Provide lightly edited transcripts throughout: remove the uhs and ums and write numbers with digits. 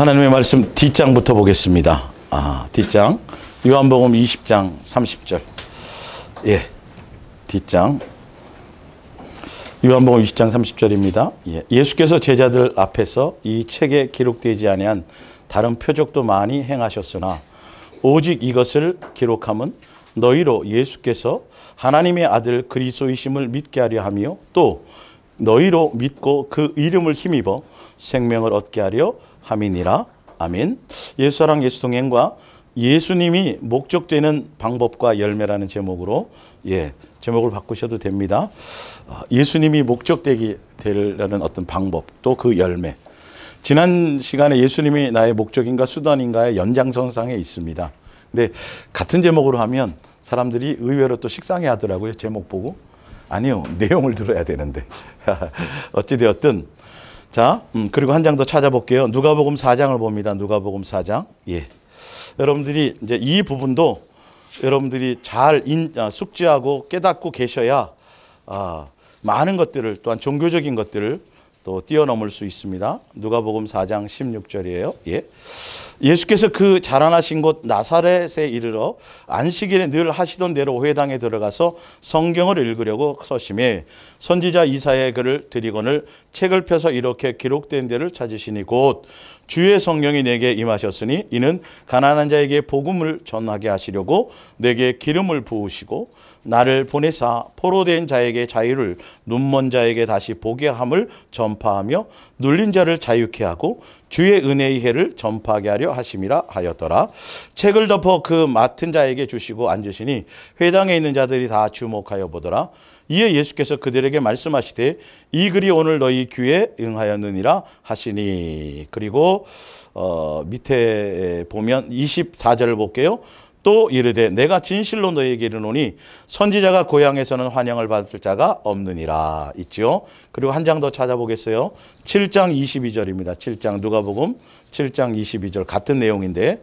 하나님의 말씀 뒷장부터 보겠습니다. 뒷장. 요한복음 20장 30절. 예. 뒷장. 요한복음 20장 30절입니다. 예. 예수께서 제자들 앞에서 이 책에 기록되지 아니한 다른 표적도 많이 행하셨으나 오직 이것을 기록함은 너희로 예수께서 하나님의 아들 그리스도이심을 믿게 하려 하며 또 너희로 믿고 그 이름을 힘입어 생명을 얻게 하려 함이니라. 아멘. 예수사랑 예수동행과 예수님이 목적되는 방법과 열매라는 제목으로 제목을 바꾸셔도 됩니다. 예수님이 목적되게 되려는 어떤 방법 또 그 열매. 지난 시간에 예수님이 나의 목적인가 수단인가의 연장선상에 있습니다. 근데 같은 제목으로 하면 사람들이 의외로 또 식상해 하더라고요. 제목 보고. 아니요. 내용을 들어야 되는데. 어찌되었든 자, 그리고 한 장 더 찾아볼게요. 누가복음 4장을 봅니다. 누가복음 4장. 예. 여러분들이 이제 이 부분도 여러분들이 잘 숙지하고 깨닫고 계셔야 많은 것들을 또한 종교적인 것들을 또 뛰어넘을 수 있습니다. 누가복음 4장 16절이에요. 예. 예수께서 그 자라나신 곳 나사렛에 이르러 안식일에 늘 하시던 대로 회당에 들어가서 성경을 읽으려고 서심해 선지자 이사야의 글을 드리거늘 책을 펴서 이렇게 기록된 데를 찾으시니 곧 주의 성령이 내게 임하셨으니 이는 가난한 자에게 복음을 전하게 하시려고 내게 기름을 부으시고 나를 보내사 포로된 자에게 자유를 눈먼 자에게 다시 보게 함을 전파하며 눌린 자를 자유케 하고 주의 은혜의 해를 전파하게 하려 하심이라 하였더라. 책을 덮어 그 맡은 자에게 주시고 앉으시니 회당에 있는 자들이 다 주목하여 보더라. 이에 예수께서 그들에게 말씀하시되 이 글이 오늘 너희 귀에 응하였느니라 하시니. 그리고 밑에 보면 24절을 볼게요. 또 이르되 내가 진실로 너희에게 이르노니 선지자가 고향에서는 환영을 받을 자가 없느니라. 있죠. 그리고 한 장 더 찾아보겠어요. 7장 22절입니다. 7장 누가복음 7장 22절 같은 내용인데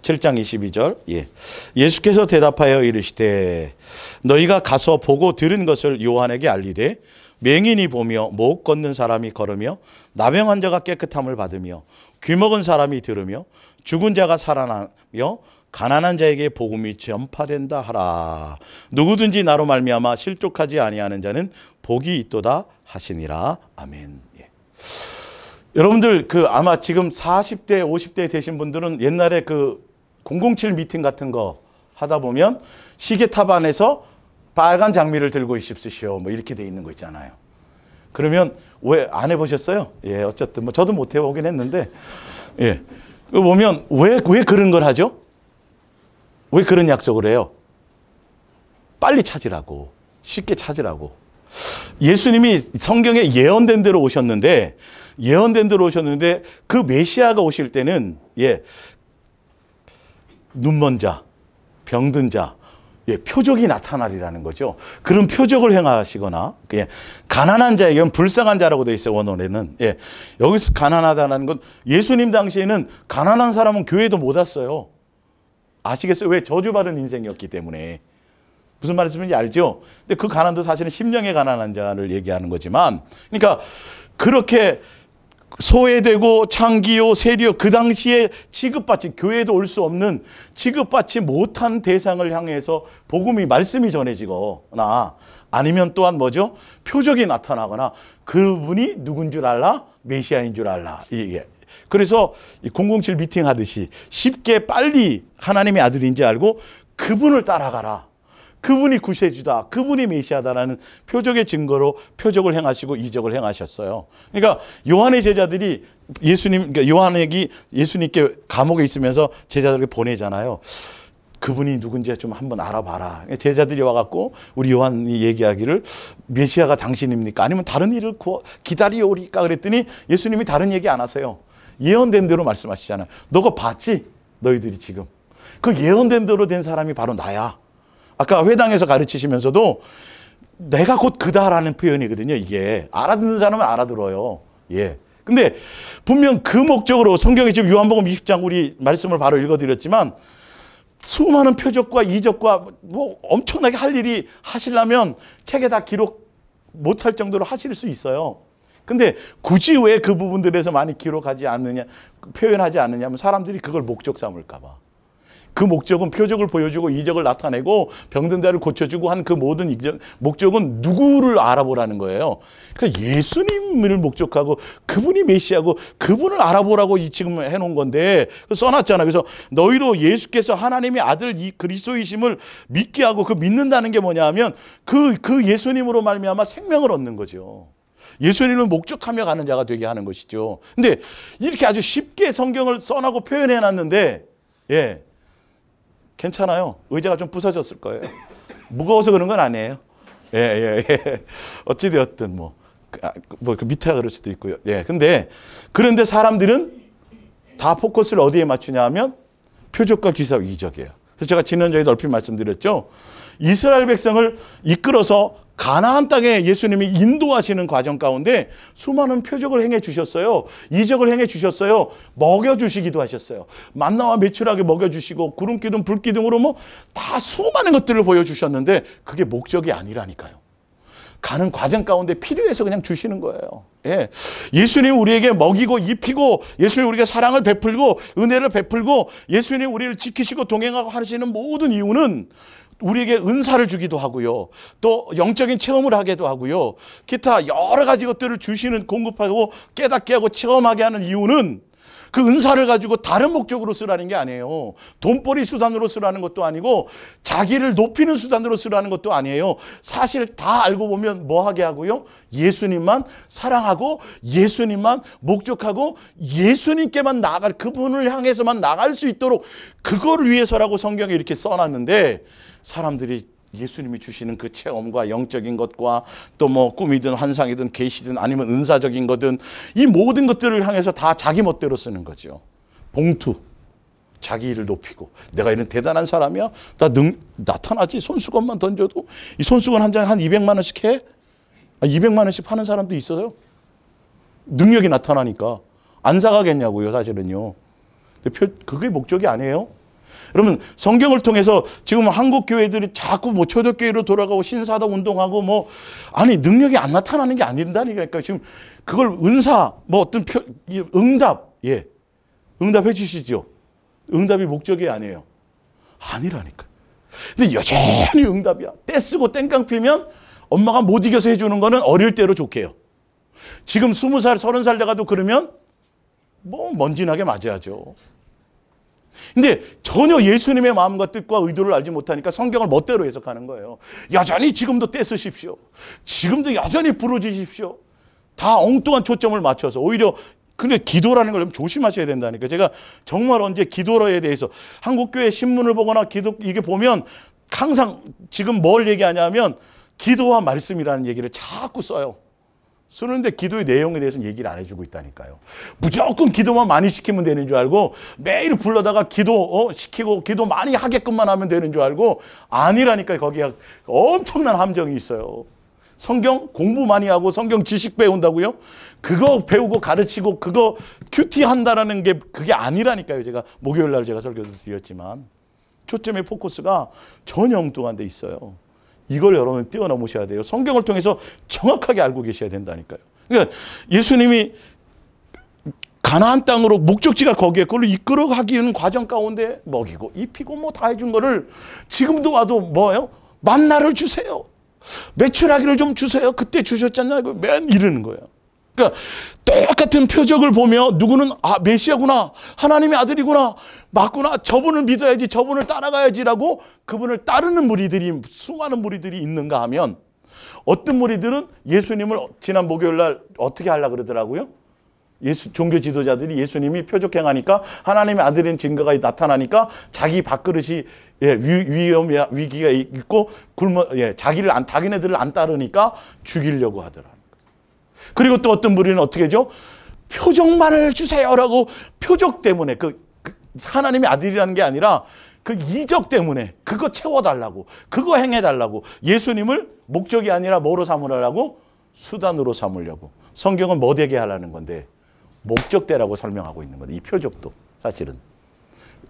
7장 22절. 예. 예수께서 대답하여 이르시되 너희가 가서 보고 들은 것을 요한에게 알리되 맹인이 보며 못 걷는 사람이 걸으며 나병 환자가 깨끗함을 받으며 귀먹은 사람이 들으며 죽은 자가 살아나며 가난한 자에게 복음이 전파된다 하라. 누구든지 나로 말미암아 실족하지 아니하는 자는 복이 있도다 하시니라. 아멘. 예. 여러분들 아마 지금 40대 50대 되신 분들은 옛날에 007 미팅 같은 거 하다 보면 시계탑 안에서 빨간 장미를 들고 있으시오 뭐 이렇게 돼 있는 거 있잖아요. 그러면 왜 안 해보셨어요? 예, 어쨌든 뭐 저도 못 해보긴 했는데 예, 그 보면 왜 그런 걸 하죠? 왜 그런 약속을 해요? 빨리 찾으라고. 쉽게 찾으라고. 예수님이 성경에 예언된 대로 오셨는데 그 메시아가 오실 때는 눈먼 자, 병든 자, 표적이 나타나리라는 거죠. 그런 표적을 행하시거나 가난한 자에게는 불쌍한 자라고 되어 있어요. 원어에는. 여기서 가난하다는 건 예수님 당시에는 가난한 사람은 교회도 못 왔어요. 아시겠어요? 왜? 저주받은 인생이었기 때문에. 무슨 말씀인지 알죠? 근데 그 가난도 사실은 심령의 가난한 자를 얘기하는 거지만, 그러니까 그렇게 소외되고 창기요, 세리요, 그 당시에 취급받지, 교회도 올 수 없는 취급받지 못한 대상을 향해서 복음이, 말씀이 전해지거나 아니면 또한 뭐죠? 표적이 나타나거나 그분이 누군 줄 알라? 메시아인 줄 알라. 이게. 그래서 007 미팅 하듯이 쉽게 빨리 하나님의 아들인지 알고 그분을 따라가라. 그분이 구세주다. 그분이 메시아다라는 표적의 증거로 표적을 행하시고 이적을 행하셨어요. 그러니까 요한의 제자들이 요한에게 예수님께 감옥에 있으면서 제자들에게 보내잖아요. 그분이 누군지 좀 한번 알아봐라. 제자들이 와갖고 우리 요한이 얘기하기를 메시아가 당신입니까? 아니면 다른 일을 기다리오리까? 그랬더니 예수님이 다른 얘기 안 하세요. 예언된 대로 말씀하시잖아요. 너가 봤지? 너희들이 지금. 그 예언된 대로 된 사람이 바로 나야. 아까 회당에서 가르치시면서도 내가 곧 그다라는 표현이거든요. 이게 알아듣는 사람은 알아들어요. 예. 근데 분명 그 목적으로 성경에 지금 요한복음 20장 우리 말씀을 바로 읽어드렸지만 수많은 표적과 이적과 뭐 엄청나게 할 일이 하시려면 책에 다 기록 못할 정도로 하실 수 있어요. 근데 굳이 왜 그 부분들에서 많이 기록하지 않느냐, 표현하지 않느냐면 사람들이 그걸 목적 삼을까 봐. 그 목적은 표적을 보여주고 이적을 나타내고 병든 자를 고쳐주고 한 그 모든 목적은 누구를 알아보라는 거예요. 그러니까 예수님을 목적하고 그분이 메시아고 그분을 알아보라고 지금 해놓은 건데 써놨잖아. 그래서 너희로 예수께서 하나님의 아들 이 그리스도이심을 믿게 하고 그 믿는다는 게 뭐냐 하면 그 예수님으로 말미암아 생명을 얻는 거죠. 예수님을 목적하며 가는 자가 되게 하는 것이죠. 근데 이렇게 아주 쉽게 성경을 써놓고 표현해놨는데 예. 괜찮아요. 의자가 좀 부서졌을 거예요. 무거워서 그런 건 아니에요. 예. 어찌되었든 그 밑에가 그럴 수도 있고요. 예. 그런데 사람들은 다 포커스를 어디에 맞추냐 하면 표적과 기사 이적이에요. 그래서 제가 지난주에 넓히 말씀드렸죠. 이스라엘 백성을 이끌어서 가나안 땅에 예수님이 인도하시는 과정 가운데 수많은 표적을 행해 주셨어요. 이적을 행해 주셨어요. 먹여주시기도 하셨어요. 만나와 메추라기 먹여주시고 구름 기둥 불 기둥으로 다 수많은 것들을 보여주셨는데 그게 목적이 아니라니까요. 가는 과정 가운데 필요해서 그냥 주시는 거예요. 예. 예수님 우리에게 먹이고 입히고 예수님 우리에게 사랑을 베풀고 은혜를 베풀고 예수님 우리를 지키시고 동행하고 하시는 모든 이유는 우리에게 은사를 주기도 하고요. 또 영적인 체험을 하기도 하고요. 기타 여러 가지 것들을 주시는 공급하고 깨닫게 하고 체험하게 하는 이유는 그 은사를 가지고 다른 목적으로 쓰라는 게 아니에요. 돈벌이 수단으로 쓰라는 것도 아니고 자기를 높이는 수단으로 쓰라는 것도 아니에요. 사실 다 알고 보면 뭐 하게 하고요? 예수님만 사랑하고 예수님만 목적하고 예수님께만 나갈 그분을 향해서만 나갈 수 있도록 그거를 위해서라고 성경에 이렇게 써놨는데 사람들이 예수님이 주시는 그 체험과 영적인 것과 또 꿈이든 환상이든 계시든 아니면 은사적인 거든 이 모든 것들을 향해서 다 자기 멋대로 쓰는 거죠. 봉투. 자기 일을 높이고 내가 이런 대단한 사람이야? 나타나지. 손수건만 던져도 이 손수건 한 장에 한 200만 원씩 해? 200만 원씩 파는 사람도 있어요. 능력이 나타나니까. 안 사가겠냐고요 사실은요. 그게 목적이 아니에요. 여러분 성경을 통해서 지금 한국 교회들이 자꾸 초대교회로 돌아가고 신사도 운동하고 아니 능력이 안 나타나는 게 아닌다니까. 지금 그걸 은사 어떤 응답 응답해 주시죠. 응답이 목적이 아니에요. 아니라니까. 근데 여전히 응답이야. 떼 쓰고 땡깡 피면 엄마가 못 이겨서 해주는 거는 어릴 때로 좋게요. 지금 20살 30살 돼가도 그러면 먼지나게 맞아야죠. 근데 전혀 예수님의 마음과 뜻과 의도를 알지 못하니까 성경을 멋대로 해석하는 거예요. 여전히 지금도 떼쓰십시오. 지금도 여전히 부르짖으십시오. 다 엉뚱한 초점을 맞춰서 오히려 근데 기도라는 걸 조심하셔야 된다니까. 제가 정말 언제 기도에 대해서 한국교회 신문을 보거나 이게 보면 항상 지금 뭘 얘기하냐면 기도와 말씀이라는 얘기를 자꾸 써요. 쓰는데 기도의 내용에 대해서는 얘기를 안 해주고 있다니까요. 무조건 기도만 많이 시키면 되는 줄 알고 매일 불러다가 기도 시키고 기도 많이 하게끔만 하면 되는 줄 알고 아니라니까요. 거기에 엄청난 함정이 있어요. 성경 공부 많이 하고 성경 지식 배운다고요? 그거 배우고 가르치고 그거 큐티한다라는 게 그게 아니라니까요. 제가 목요일 날 제가 설교도 드렸지만 초점의 포커스가 전혀 엉뚱한 데 있어요. 이걸 여러분 뛰어넘으셔야 돼요. 성경을 통해서 정확하게 알고 계셔야 된다니까요. 그러니까 예수님이 가나안 땅으로 목적지가 거기에 그걸 이끌어가기는 과정 가운데 먹이고 입히고 다 해준 거를 지금도 와도 만나를 주세요. 메추라기를 좀 주세요. 그때 주셨잖아요. 맨 이러는 거예요. 그러니까 똑같은 표적을 보며 누구는 메시아구나. 하나님의 아들이구나. 맞구나. 저분을 믿어야지. 저분을 따라가야지라고 그분을 따르는 무리들이 수많은 무리들이 있는가 하면 어떤 무리들은 예수님을 지난 목요일 날 어떻게 하려고 그러더라고요. 종교 지도자들이 예수님이 표적행하니까 하나님의 아들인 증거가 나타나니까 자기 밥그릇이 위기가 있고 자기네들을 안 따르니까 죽이려고 하더라. 그리고 또 어떤 무리는 어떻게 하죠? 표적만을 주세요라고 표적 때문에 하나님의 아들이라는 게 아니라 그 이적 때문에 그거 채워달라고 그거 행해달라고 예수님을 목적이 아니라 뭐로 삼으라고? 수단으로 삼으려고. 성경은 뭐 되게 하라는 건데 목적대라고 설명하고 있는 건데 이 표적도 사실은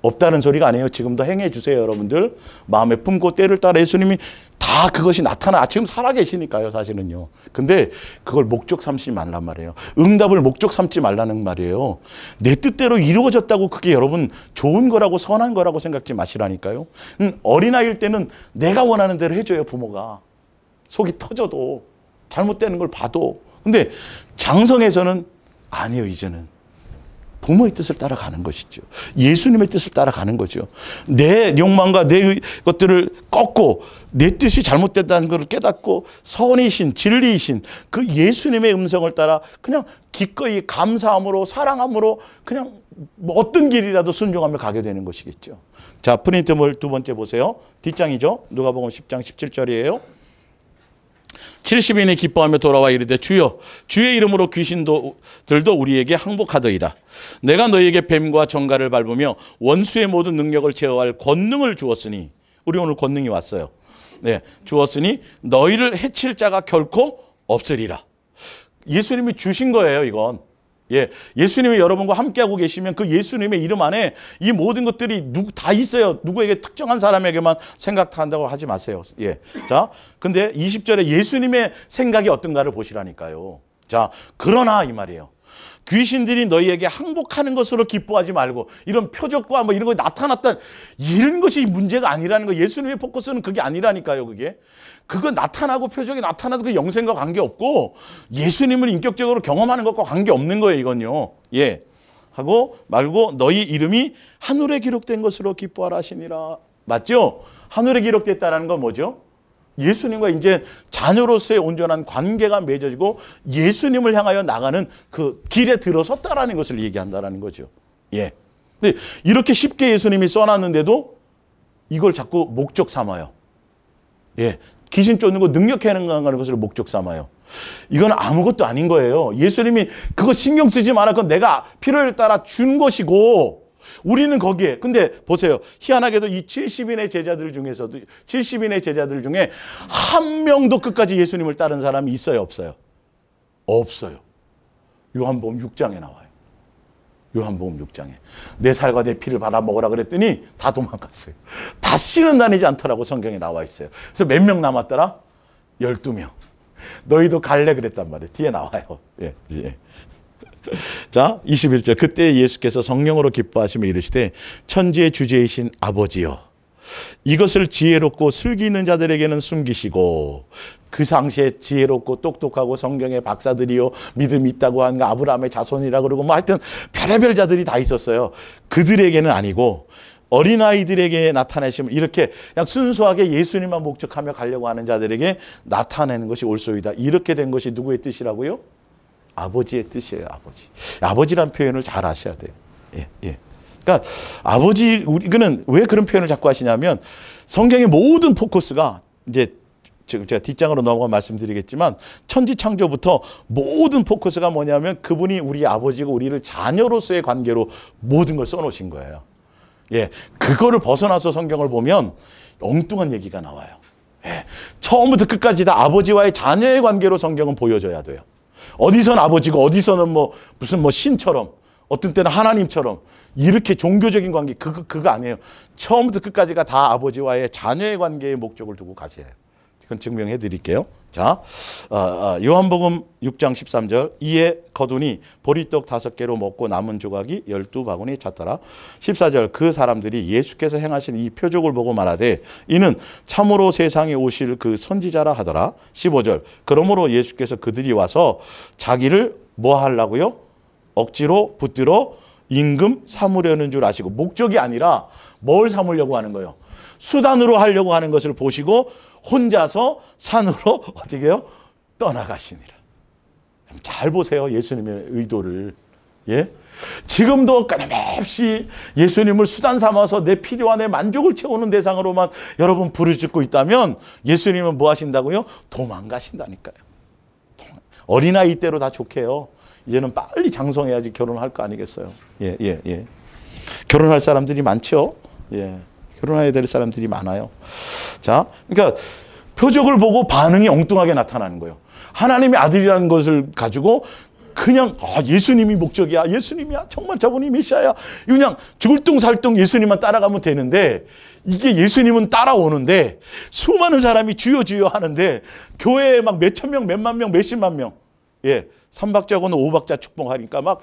없다는 소리가 아니에요. 지금도 행해 주세요, 여러분들. 마음에 품고 때를 따라 예수님이 다 그것이 나타나. 지금 살아계시니까요, 사실은요. 근데 그걸 목적 삼지 말란 말이에요. 응답을 목적 삼지 말라는 말이에요. 내 뜻대로 이루어졌다고 그게 여러분 좋은 거라고 선한 거라고 생각지 마시라니까요. 어린아이일 때는 내가 원하는 대로 해줘요, 부모가. 속이 터져도 잘못되는 걸 봐도. 근데 장성에서는 아니에요, 이제는. 부모의 뜻을 따라가는 것이죠. 예수님의 뜻을 따라가는 거죠. 내 욕망과 내 것들을 꺾고 내 뜻이 잘못됐다는 것을 깨닫고 선이신 진리이신 그 예수님의 음성을 따라 그냥 기꺼이 감사함으로 사랑함으로 그냥 뭐 어떤 길이라도 순종하며 가게 되는 것이겠죠. 자, 프린트물 두 번째 보세요. 뒷장이죠. 누가복음 10장 17절이에요. 70인이 기뻐하며 돌아와 이르되 주여 주의 이름으로 귀신들도 우리에게 항복하더이다. 내가 너희에게 뱀과 정갈을 밟으며 원수의 모든 능력을 제어할 권능을 주었으니 우리 오늘 권능이 왔어요. 네, 주었으니 너희를 해칠 자가 결코 없으리라. 예수님이 주신 거예요, 이건. 예, 예수님이 여러분과 함께하고 계시면 그 예수님의 이름 안에 이 모든 것들이 다 있어요. 누구에게 특정한 사람에게만 생각한다고 하지 마세요. 예. 자, 근데 20절에 예수님의 생각이 어떤가를 보시라니까요. 자, 그러나 이 말이에요. 귀신들이 너희에게 항복하는 것으로 기뻐하지 말고 이런 표적과 뭐 이런 거 나타났다 이런 것이 문제가 아니라는 거. 예수님의 포커스는 그게 아니라니까요. 그거 나타나고 표적이 나타나도 그 영생과 관계없고 예수님을 인격적으로 경험하는 것과 관계없는 거예요. 이건요. 예. 하고 말고 너희 이름이 하늘에 기록된 것으로 기뻐하라 하시니라. 맞죠? 하늘에 기록됐다는 건 뭐죠? 예수님과 이제 자녀로서의 온전한 관계가 맺어지고 예수님을 향하여 나가는 그 길에 들어섰다라는 것을 얘기한다라는 거죠. 예. 근데 이렇게 쉽게 예수님이 써놨는데도 이걸 자꾸 목적 삼아요. 예. 귀신 쫓는 거 능력 행하는 것을 목적 삼아요. 이건 아무것도 아닌 거예요. 예수님이 그거 신경 쓰지 마라. 그건 내가 필요에 따라 준 것이고 우리는 거기에. 근데 보세요. 희한하게도 이 70인의 제자들 중에서도 70인의 제자들 중에 한 명도 끝까지 예수님을 따른 사람이 있어요, 없어요? 없어요. 요한복음 6장에 나와요. 요한복음 6장에. 내 살과 내 피를 받아 먹으라 그랬더니 다 도망갔어요. 다시는 다니지 않더라고 성경에 나와 있어요. 그래서 몇 명 남았더라? 12명. 너희도 갈래 그랬단 말이에요. 뒤에 나와요. 예, 예. 자, 21절. 그때 예수께서 성령으로 기뻐하시며 이르시되 천지의 주제이신 아버지여 이것을 지혜롭고 슬기 있는 자들에게는 숨기시고 그 당시에 지혜롭고 똑똑하고 성경의 박사들이요 믿음이 있다고 하는 거 아브라함의 자손이라 그러고 뭐 하여튼 별의별 자들이 다 있었어요. 그들에게는 아니고 어린아이들에게 나타내시면 이렇게 그냥 순수하게 예수님만 목적하며 가려고 하는 자들에게 나타내는 것이 옳소이다. 이렇게 된 것이 누구의 뜻이라고요? 아버지의 뜻이에요. 아버지. 아버지란 표현을 잘 하셔야 돼요. 예, 예. 그러니까 아버지, 이거는 왜 그런 표현을 자꾸 하시냐면 성경의 모든 포커스가 이제 지금 제가 뒷장으로 넘어가 말씀드리겠지만 천지창조부터 모든 포커스가 뭐냐면 그분이 우리 아버지고 우리를 자녀로서의 관계로 모든 걸 써놓으신 거예요. 예, 그거를 벗어나서 성경을 보면 엉뚱한 얘기가 나와요. 예, 처음부터 끝까지 다 아버지와의 자녀의 관계로 성경은 보여줘야 돼요. 어디선 아버지고 어디서는 뭐 무슨 뭐 신처럼 어떤 때는 하나님처럼 이렇게 종교적인 관계 그거 아니에요. 처음부터 끝까지가 다 아버지와의 자녀의 관계의 목적을 두고 가셔야 해요. 이건 증명해 드릴게요. 자, 요한복음 6장 13절 이에 거두니 보리떡 5개로 먹고 남은 조각이 12바구니에 찼더라. 14절 그 사람들이 예수께서 행하신 이 표적을 보고 말하되 이는 참으로 세상에 오실 그 선지자라 하더라. 15절 그러므로 예수께서 그들이 와서 자기를 뭐 하려고요? 억지로 붙들어 임금 삼으려는 줄 아시고 목적이 아니라 뭘 삼으려고 하는 거예요? 수단으로 하려고 하는 것을 보시고 혼자서 산으로 어떻게 해요? 떠나가시니라. 잘 보세요. 예수님의 의도를. 예? 지금도 끊임없이 예수님을 수단 삼아서 내 필요와 내 만족을 채우는 대상으로만 여러분 부르짖고 있다면 예수님은 뭐 하신다고요? 도망가신다니까요. 어린아이 때로 다 좋게요. 이제는 빨리 장성해야지 결혼할 거 아니겠어요. 예, 예, 예. 결혼할 사람들이 많죠. 예. 결혼해야 될 사람들이 많아요. 자, 그러니까 표적을 보고 반응이 엉뚱하게 나타나는 거예요. 하나님의 아들이라는 것을 가지고 그냥 예수님이 목적이야. 예수님이야. 정말 저분이 메시아야. 그냥 죽을둥살둥 예수님만 따라가면 되는데 이게 예수님은 따라오는데 수많은 사람이 주여 주여 하는데 교회에 막 몇천 명, 몇만 명, 몇십만 명. 예. 3박자고는 5박자 축복하니까 막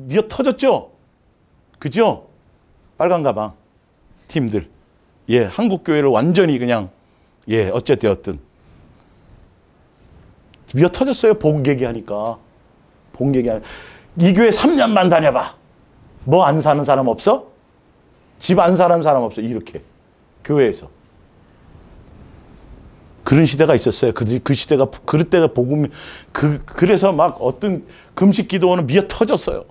미어 터졌죠. 그죠? 빨간 가방 팀들. 예. 한국 교회를 완전히 그냥 예, 어쨌든 미어 터졌어요. 복 얘기하니까. 복 얘기하니까. 이 교회 3년만 다녀봐. 뭐 안 사는 사람 없어? 집 안 사는 사람 없어? 이렇게 교회에서. 그런 시대가 있었어요. 그 시대가 그때가 복음 그래서 막 어떤 금식 기도원은 미어 터졌어요.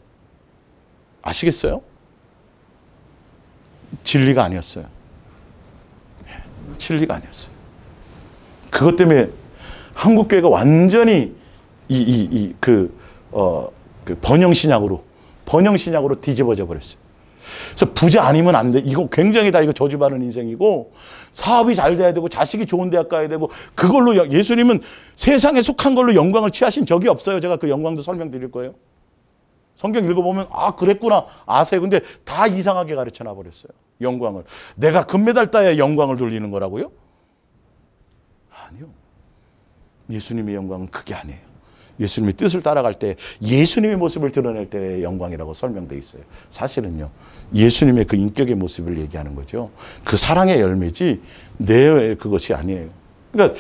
아시겠어요? 진리가 아니었어요. 진리가 아니었어요. 그것 때문에 한국 교회가 완전히 그 번영 신약으로 뒤집어져 버렸어요. 그래서 부자 아니면 안 돼. 이거 굉장히 이거 저주받는 인생이고 사업이 잘 돼야 되고 자식이 좋은 대학 가야 되고 그걸로 예수님은 세상에 속한 걸로 영광을 취하신 적이 없어요. 제가 그 영광도 설명드릴 거예요. 성경 읽어보면 그랬구나 아세요. 근데 다 이상하게 가르쳐놔 버렸어요. 영광을. 내가 금메달 따야 영광을 돌리는 거라고요? 아니요. 예수님의 영광은 그게 아니에요. 예수님의 뜻을 따라갈 때 예수님의 모습을 드러낼 때의 영광이라고 설명되어 있어요. 사실은요. 예수님의 그 인격의 모습을 얘기하는 거죠. 그 사랑의 열매지 내 그것이 아니에요. 그러니까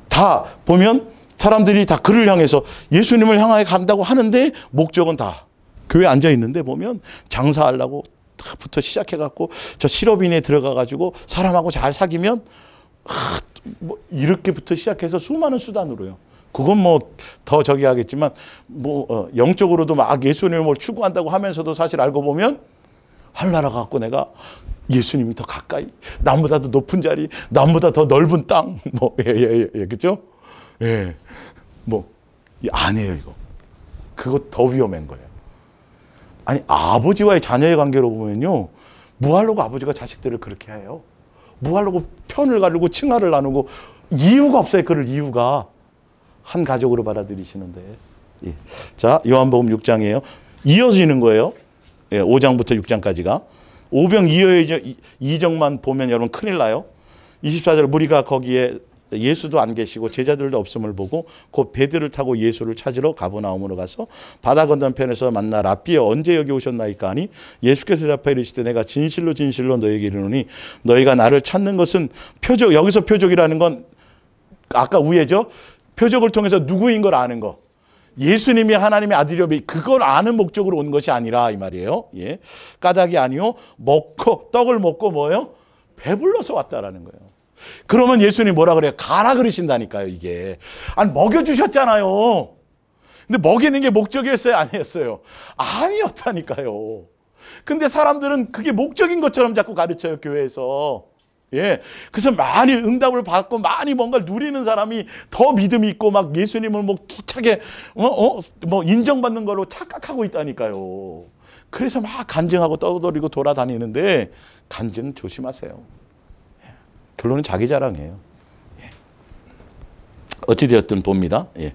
다 보면 사람들이 다 그를 향해서 예수님을 향하여 간다고 하는데 목적은 다 교회에 앉아 있는데 보면 장사하려고 부터 시작해갖고 저 실업인에 들어가가지고 사람하고 잘 사귀면 뭐 이렇게부터 시작해서 수많은 수단으로요. 그건 뭐 더 저기 하겠지만 뭐 영적으로도 막 예수님을 추구한다고 하면서도 사실 알고 보면 하늘나라 갖고 내가 예수님이 더 가까이, 남보다 더 높은 자리, 남보다 더 넓은 땅, 뭐 그죠? 예, 뭐 아니에요 이거. 그거 더 위험한 거예요. 아니 아버지와의 자녀의 관계로 보면요, 뭐하려고 아버지가 자식들을 그렇게 해요? 뭐하려고 편을 가르고 칭하를 나누고 이유가 없어요. 그럴 이유가. 한 가족으로 받아들이시는데. 예. 자, 요한복음 6장이에요. 이어지는 거예요. 예, 5장부터 6장까지가. 오병이어의 이정만 보면 여러분 큰일 나요. 24절 무리가 거기에 예수도 안 계시고 제자들도 없음을 보고 곧 배들을 타고 예수를 찾으러 가버나움으로 가서 바다 건너편에서 만나 랍비여 언제 여기 오셨나이까 하니 예수께서 대답하여 이르시되 내가 진실로 진실로 너에게 이르노니 너희가 나를 찾는 것은 표적, 여기서 표적이라는 건 아까 위에죠. 표적을 통해서 누구인 걸 아는 거. 예수님이 하나님의 아들이요. 그걸 아는 목적으로 온 것이 아니라 이 말이에요. 예. 까닭이 아니요. 떡을 먹고 뭐예요? 배불러서 왔다라는 거예요. 그러면 예수님이 뭐라 그래요? 가라 그러신다니까요, 이게. 아니, 먹여주셨잖아요. 근데 먹이는 게 목적이었어요? 아니었어요? 아니었다니까요. 근데 사람들은 그게 목적인 것처럼 자꾸 가르쳐요, 교회에서. 예. 그래서 많이 응답을 받고 많이 뭔가를 누리는 사람이 더 믿음이 있고 막 예수님을 뭐 기차게, 뭐 인정받는 걸로 착각하고 있다니까요. 그래서 막 간증하고 떠돌이고 돌아다니는데 간증 조심하세요. 결론은 자기 자랑이에요. 예. 어찌되었든 봅니다. 예.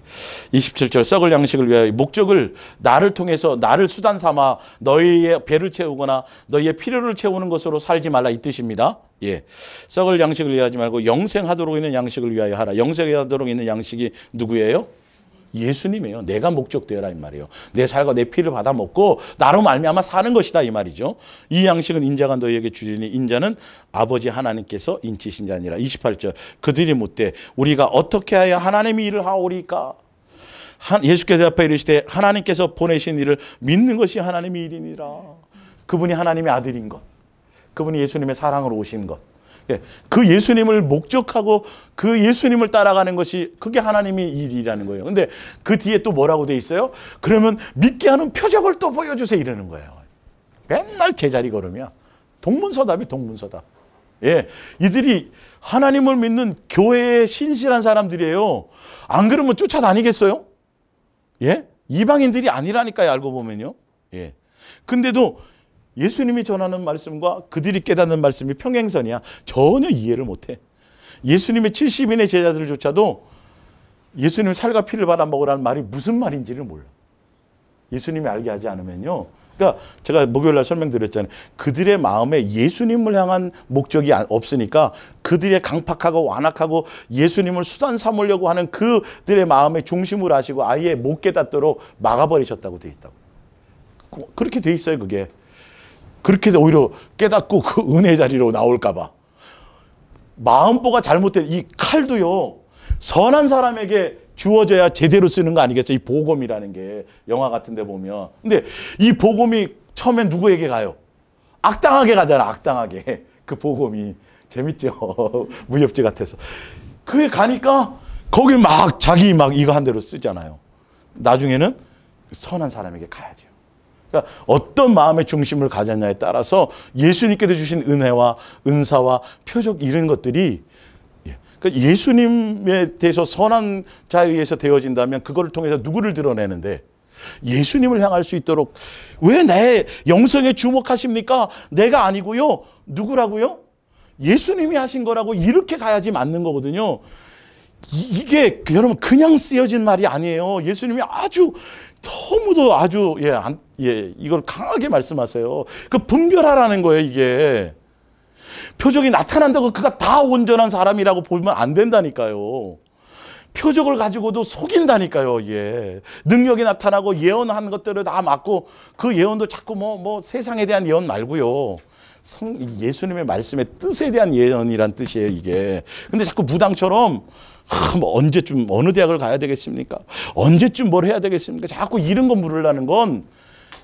27절 썩을 양식을 위하여 목적을 나를 통해서 나를 수단 삼아 너희의 배를 채우거나 너희의 필요를 채우는 것으로 살지 말라 이 뜻입니다. 예. 썩을 양식을 위하지 말고 영생하도록 있는 양식을 위하여 하라. 영생하도록 있는 양식이 누구예요? 예수님이에요. 내가 목적되어라 이 말이에요. 내 살과 내 피를 받아 먹고 나로 말미암아 사는 것이다 이 말이죠. 이 양식은 인자가 너희에게 주리니 인자는 아버지 하나님께서 인치신 자니라. 28절 그들이 묻되 우리가 어떻게 하여 하나님의 일을 하오리까? 예수께서 대답하여 이르시되 하나님께서 보내신 일을 믿는 것이 하나님의 일이니라. 그분이 하나님의 아들인 것, 그분이 예수님의 사랑으로 오신 것, 그 예수님을 목적하고 그 예수님을 따라가는 것이 그게 하나님의 일이라는 거예요. 근데 그 뒤에 또 뭐라고 돼 있어요? 그러면 믿게 하는 표적을 또 보여주세요 이러는 거예요. 맨날 제자리 걸음이야. 동문서답이 동문서답. 예, 이들이 하나님을 믿는 교회에 신실한 사람들이에요. 안 그러면 쫓아다니겠어요? 예, 이방인들이 아니라니까요. 알고 보면요. 예, 근데도 예수님이 전하는 말씀과 그들이 깨닫는 말씀이 평행선이야. 전혀 이해를 못해. 예수님의 70인의 제자들조차도 예수님 살과 피를 받아 먹으라는 말이 무슨 말인지를 몰라. 예수님이 알게 하지 않으면요. 그러니까 제가 목요일 날 설명드렸잖아요. 그들의 마음에 예수님을 향한 목적이 없으니까 그들의 강팍하고 완악하고 예수님을 수단 삼으려고 하는 그들의 마음의 중심을 아시고 아예 못 깨닫도록 막아버리셨다고 돼 있다고. 그렇게 돼 있어요, 그게. 그렇게 오히려 깨닫고 그 은혜 자리로 나올까 봐. 마음보가 잘못된 이 칼도요. 선한 사람에게 주어져야 제대로 쓰는 거 아니겠어요? 이 복음이라는 게 영화 같은 데 보면. 근데 이 복음이 처음엔 누구에게 가요? 악당하게 가잖아. 악당하게. 그 복음이. 재밌죠? 무협지 같아서. 그게 가니까 거기 막 자기 막 이거 한 대로 쓰잖아요. 나중에는 선한 사람에게 가야죠. 그러니까 어떤 마음의 중심을 가졌냐에 따라서 예수님께서 주신 은혜와 은사와 표적 이런 것들이 그러니까 예수님에 대해서 선한 자에 의해서 되어진다면 그걸 통해서 누구를 드러내는데 예수님을 향할 수 있도록 왜 내 영성에 주목하십니까? 내가 아니고요. 누구라고요? 예수님이 하신 거라고 이렇게 가야지 맞는 거거든요. 이게 여러분 그냥 쓰여진 말이 아니에요. 예수님이 아주 너무도 아주 이걸 강하게 말씀하세요. 그 분별하라는 거예요, 이게. 표적이 나타난다고 그가 다 온전한 사람이라고 보면 안 된다니까요. 표적을 가지고도 속인다니까요, 이게. 능력이 나타나고 예언한 것들을 다 맞고 그 예언도 자꾸 뭐 세상에 대한 예언 말고요. 예수님의 말씀의 뜻에 대한 예언이란 뜻이에요, 이게. 근데 자꾸 무당처럼 뭐 언제쯤 어느 대학을 가야 되겠습니까? 언제쯤 뭘 해야 되겠습니까? 자꾸 이런 거 물으려는 건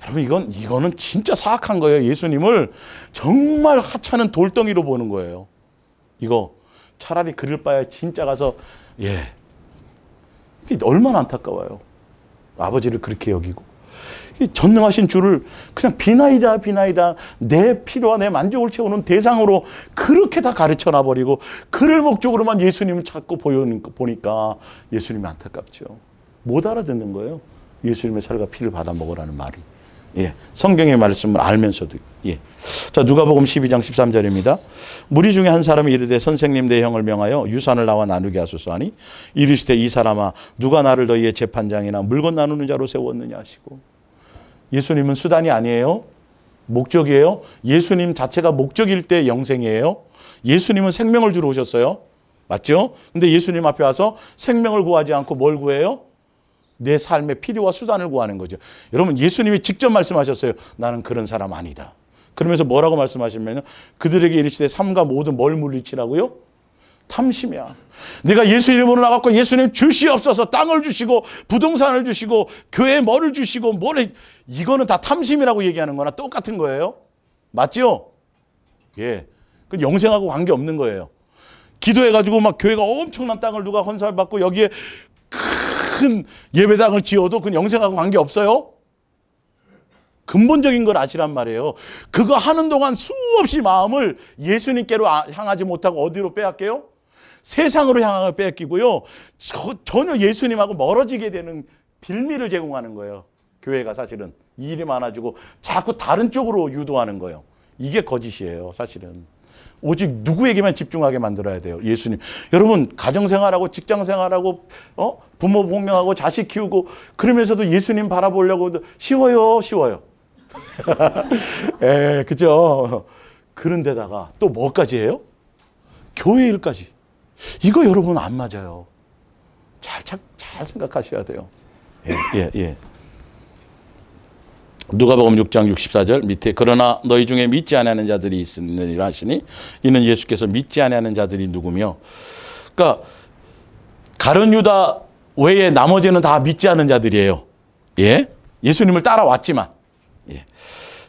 여러분 이거는 진짜 사악한 거예요. 예수님을 정말 하찮은 돌덩이로 보는 거예요. 이거 차라리 그럴 바에 진짜 가서 이게 얼마나 안타까워요. 아버지를 그렇게 여기고 전능하신 주를 그냥 비나이다 내 필요와 내 만족을 채우는 대상으로 그렇게 다 가르쳐 놔버리고 그를 목적으로만 예수님을 찾고 보니까 예수님이 안타깝죠. 못 알아듣는 거예요. 예수님의 살과 피를 받아 먹으라는 말이. 예, 성경의 말씀을 알면서도. 예. 자, 누가복음 12장 13절입니다. 무리 중에 한 사람이 이르되 선생님 내 형을 명하여 유산을 나와 나누게 하소서 하니 이르시되 이 사람아 누가 나를 너희의 재판장이나 물건 나누는 자로 세웠느냐 하시고. 예수님은 수단이 아니에요. 목적이에요. 예수님 자체가 목적일 때 영생이에요. 예수님은 생명을 주러 오셨어요. 맞죠? 근데 예수님 앞에 와서 생명을 구하지 않고 뭘 구해요? 내 삶의 필요와 수단을 구하는 거죠. 여러분 예수님이 직접 말씀하셨어요. 나는 그런 사람 아니다. 그러면서 뭐라고 말씀하시면 그들에게 이르시되 삼가 모든 뭘 물리치라고요? 탐심이야. 내가 예수 이름으로 나갔고 예수님 주시옵소서 땅을 주시고 부동산을 주시고 교회에 뭐를 주시고 이거는 다 탐심이라고 얘기하는 거나 똑같은 거예요. 맞죠? 예. 그 영생하고 관계없는 거예요. 기도해가지고 막 교회가 엄청난 땅을 누가 헌살받고 여기에 큰 예배당을 지어도 그건 영생하고 관계없어요. 근본적인 걸 아시란 말이에요. 그거 하는 동안 수없이 마음을 예수님께로 향하지 못하고 어디로 빼앗겨요? 세상으로 향하게 뺏기고요. 전혀 예수님하고 멀어지게 되는 빌미를 제공하는 거예요. 교회가 사실은 일이 많아지고 자꾸 다른 쪽으로 유도하는 거예요. 이게 거짓이에요, 사실은. 오직 누구에게만 집중하게 만들어야 돼요. 예수님. 여러분 가정생활하고 직장생활하고 부모 복명하고 자식 키우고 그러면서도 예수님 바라보려고 쉬워요. 예, 그죠? 그런데다가 또 뭐까지 해요? 교회 일까지. 이거 여러분 안 맞아요. 잘 생각하셔야 돼요. 예. 누가복음 6장 64절 밑에 그러나 너희 중에 믿지 아니하는 자들이 있으리라 하시니 이는 예수께서 믿지 아니하는 자들이 누구며 그러니까 가룟 유다 외에 나머지는 다 믿지 않는 자들이에요. 예? 예수님을 따라왔지만 예.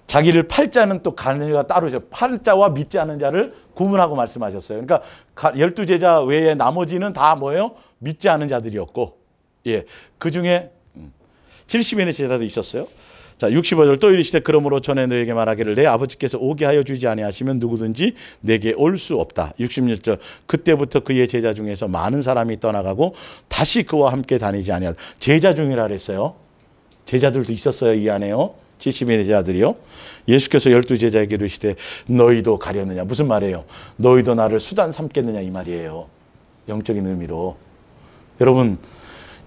자기를 팔자는 또 가룟 유다가 따로죠. 팔자와 믿지 않는 자를 구분하고 말씀하셨어요. 그러니까 12제자 외에 나머지는 다 뭐예요? 믿지 않는 자들이었고 예. 그중에 70인의 제자도 있었어요. 자, 65절 또 이르시되 그러므로 전에 너에게 말하기를 내 아버지께서 오게 하여 주지 아니하시면 누구든지 내게 올 수 없다. 66절 그때부터 그의 제자 중에서 많은 사람이 떠나가고 다시 그와 함께 다니지 아니하다. 제자 중이라 그랬어요. 제자들도 있었어요. 이 안에요. 70인의 제자들이요. 예수께서 12제자에게 이르시되 너희도 가려느냐. 무슨 말이에요? 너희도 나를 수단 삼겠느냐 이 말이에요. 영적인 의미로. 여러분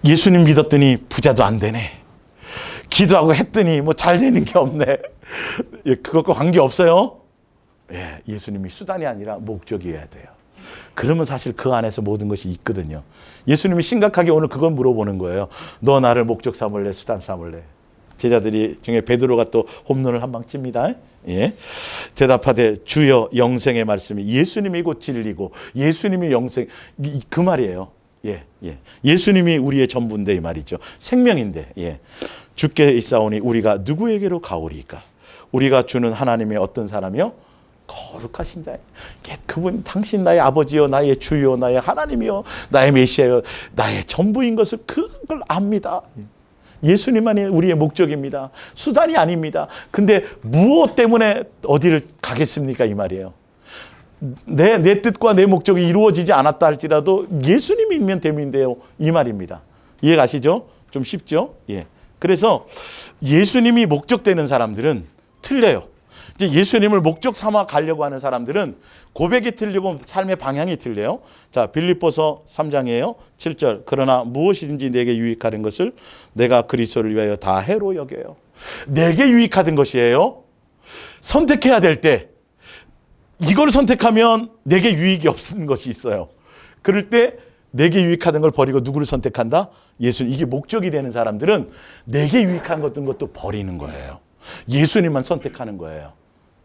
예수님 믿었더니 부자도 안 되네. 기도하고 했더니 뭐 잘 되는 게 없네. 예, 그것과 관계없어요. 예, 예수님이 수단이 아니라 목적이어야 돼요. 그러면 사실 그 안에서 모든 것이 있거든요. 예수님이 심각하게 오늘 그걸 물어보는 거예요. 너 나를 목적 삼을래, 수단 삼을래? 제자들이 중에 베드로가 또 홈런을 한 방 칩니다. 예. 대답하되 주여, 영생의 말씀이 예수님이 곧 진리고 예수님이 영생, 그 말이에요. 예, 예. 예수님이 우리의 전부인데 이 말이죠. 생명인데. 예. 주께 있사오니 우리가 누구에게로 가오리까? 우리가 주는 하나님의 어떤 사람이요? 거룩하신 자. 그분 당신 나의 아버지요, 나의 주요, 나의 하나님이요, 나의 메시아요, 나의 전부인 것을 그걸 압니다. 예수님만이 우리의 목적입니다. 수단이 아닙니다. 근데 무엇 때문에 어디를 가겠습니까? 이 말이에요. 내 뜻과 내 목적이 이루어지지 않았다 할지라도 예수님이 있면 됨인데요. 이 말입니다. 이해 가시죠? 좀 쉽죠? 예. 그래서 예수님이 목적되는 사람들은 틀려요. 이제 예수님을 목적 삼아 가려고 하는 사람들은 고백이 틀리고 삶의 방향이 틀려요. 자, 빌립보서 3장이에요. 7절. 그러나 무엇이든지 내게 유익하는 것을 내가 그리스도를 위하여 다 해로 여겨요. 내게 유익하던 것이에요. 선택해야 될 때 이걸 선택하면 내게 유익이 없는 것이 있어요. 그럴 때 내게 유익하던 걸 버리고 누구를 선택한다? 예수. 이게 목적이 되는 사람들은 내게 유익한 것도 버리는 거예요. 예수님만 선택하는 거예요.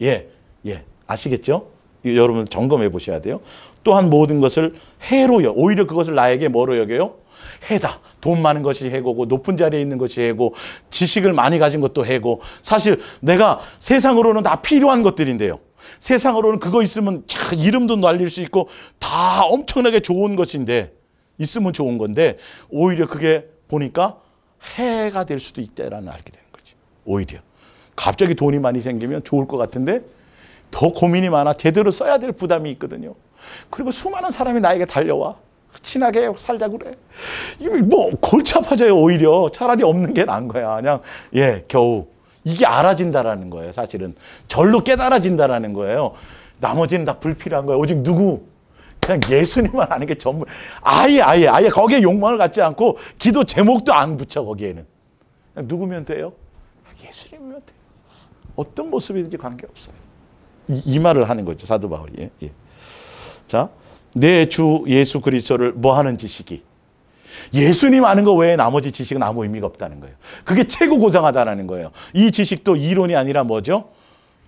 예, 예. 아시겠죠? 여러분 점검해 보셔야 돼요. 또한 모든 것을 해로 여. 오히려 그것을 나에게 뭐로 여겨요? 해다. 돈 많은 것이 해고고 높은 자리에 있는 것이 해고 지식을 많이 가진 것도 해고 사실 내가 세상으로는 다 필요한 것들인데요. 세상으로는 그거 있으면 참 이름도 날릴 수 있고 다 엄청나게 좋은 것인데 있으면 좋은 건데 오히려 그게 보니까 해가 될 수도 있다라는 알게 되는 거지. 오히려. 갑자기 돈이 많이 생기면 좋을 것 같은데 더 고민이 많아. 제대로 써야 될 부담이 있거든요. 그리고 수많은 사람이 나에게 달려와. 친하게 살자고 그래. 이게 뭐 골치 아파져요. 오히려 차라리 없는 게 나은 거야. 그냥 예, 겨우. 이게 알아진다라는 거예요. 사실은 절로 깨달아진다라는 거예요. 나머지는 다 불필요한 거예요. 오직 누구? 그냥 예수님만 아는 게 전부. 아예 거기에 욕망을 갖지 않고 기도 제목도 안 붙여 거기에는. 그냥 누구면 돼요? 예수님이면 돼요. 어떤 모습이든지 관계없어요. 이 말을 하는 거죠. 사도 바울이. 예, 예. 자, 내 주 예수 그리스도를 뭐 하는 지식이? 예수님 아는 거 외에 나머지 지식은 아무 의미가 없다는 거예요. 그게 최고 고장하다는 거예요. 이 지식도 이론이 아니라 뭐죠?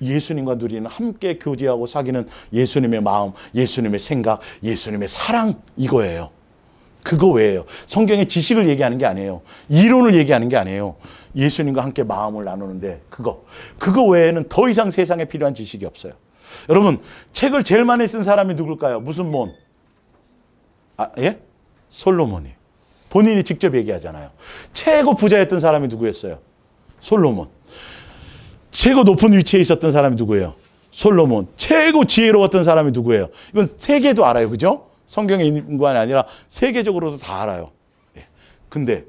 예수님과 누리는 함께 교제하고 사귀는 예수님의 마음, 예수님의 생각, 예수님의 사랑 이거예요. 그거 외에요. 성경의 지식을 얘기하는 게 아니에요. 이론을 얘기하는 게 아니에요. 예수님과 함께 마음을 나누는데 그거 외에는 더 이상 세상에 필요한 지식이 없어요. 여러분 책을 제일 많이 쓴 사람이 누굴까요? 무슨 몬? 예? 솔로몬이. 본인이 직접 얘기하잖아요. 최고 부자였던 사람이 누구였어요? 솔로몬. 최고 높은 위치에 있었던 사람이 누구예요? 솔로몬. 최고 지혜로웠던 사람이 누구예요? 이건 세계도 알아요. 그죠? 성경의 인관이 아니라 세계적으로도 다 알아요. 예. 근데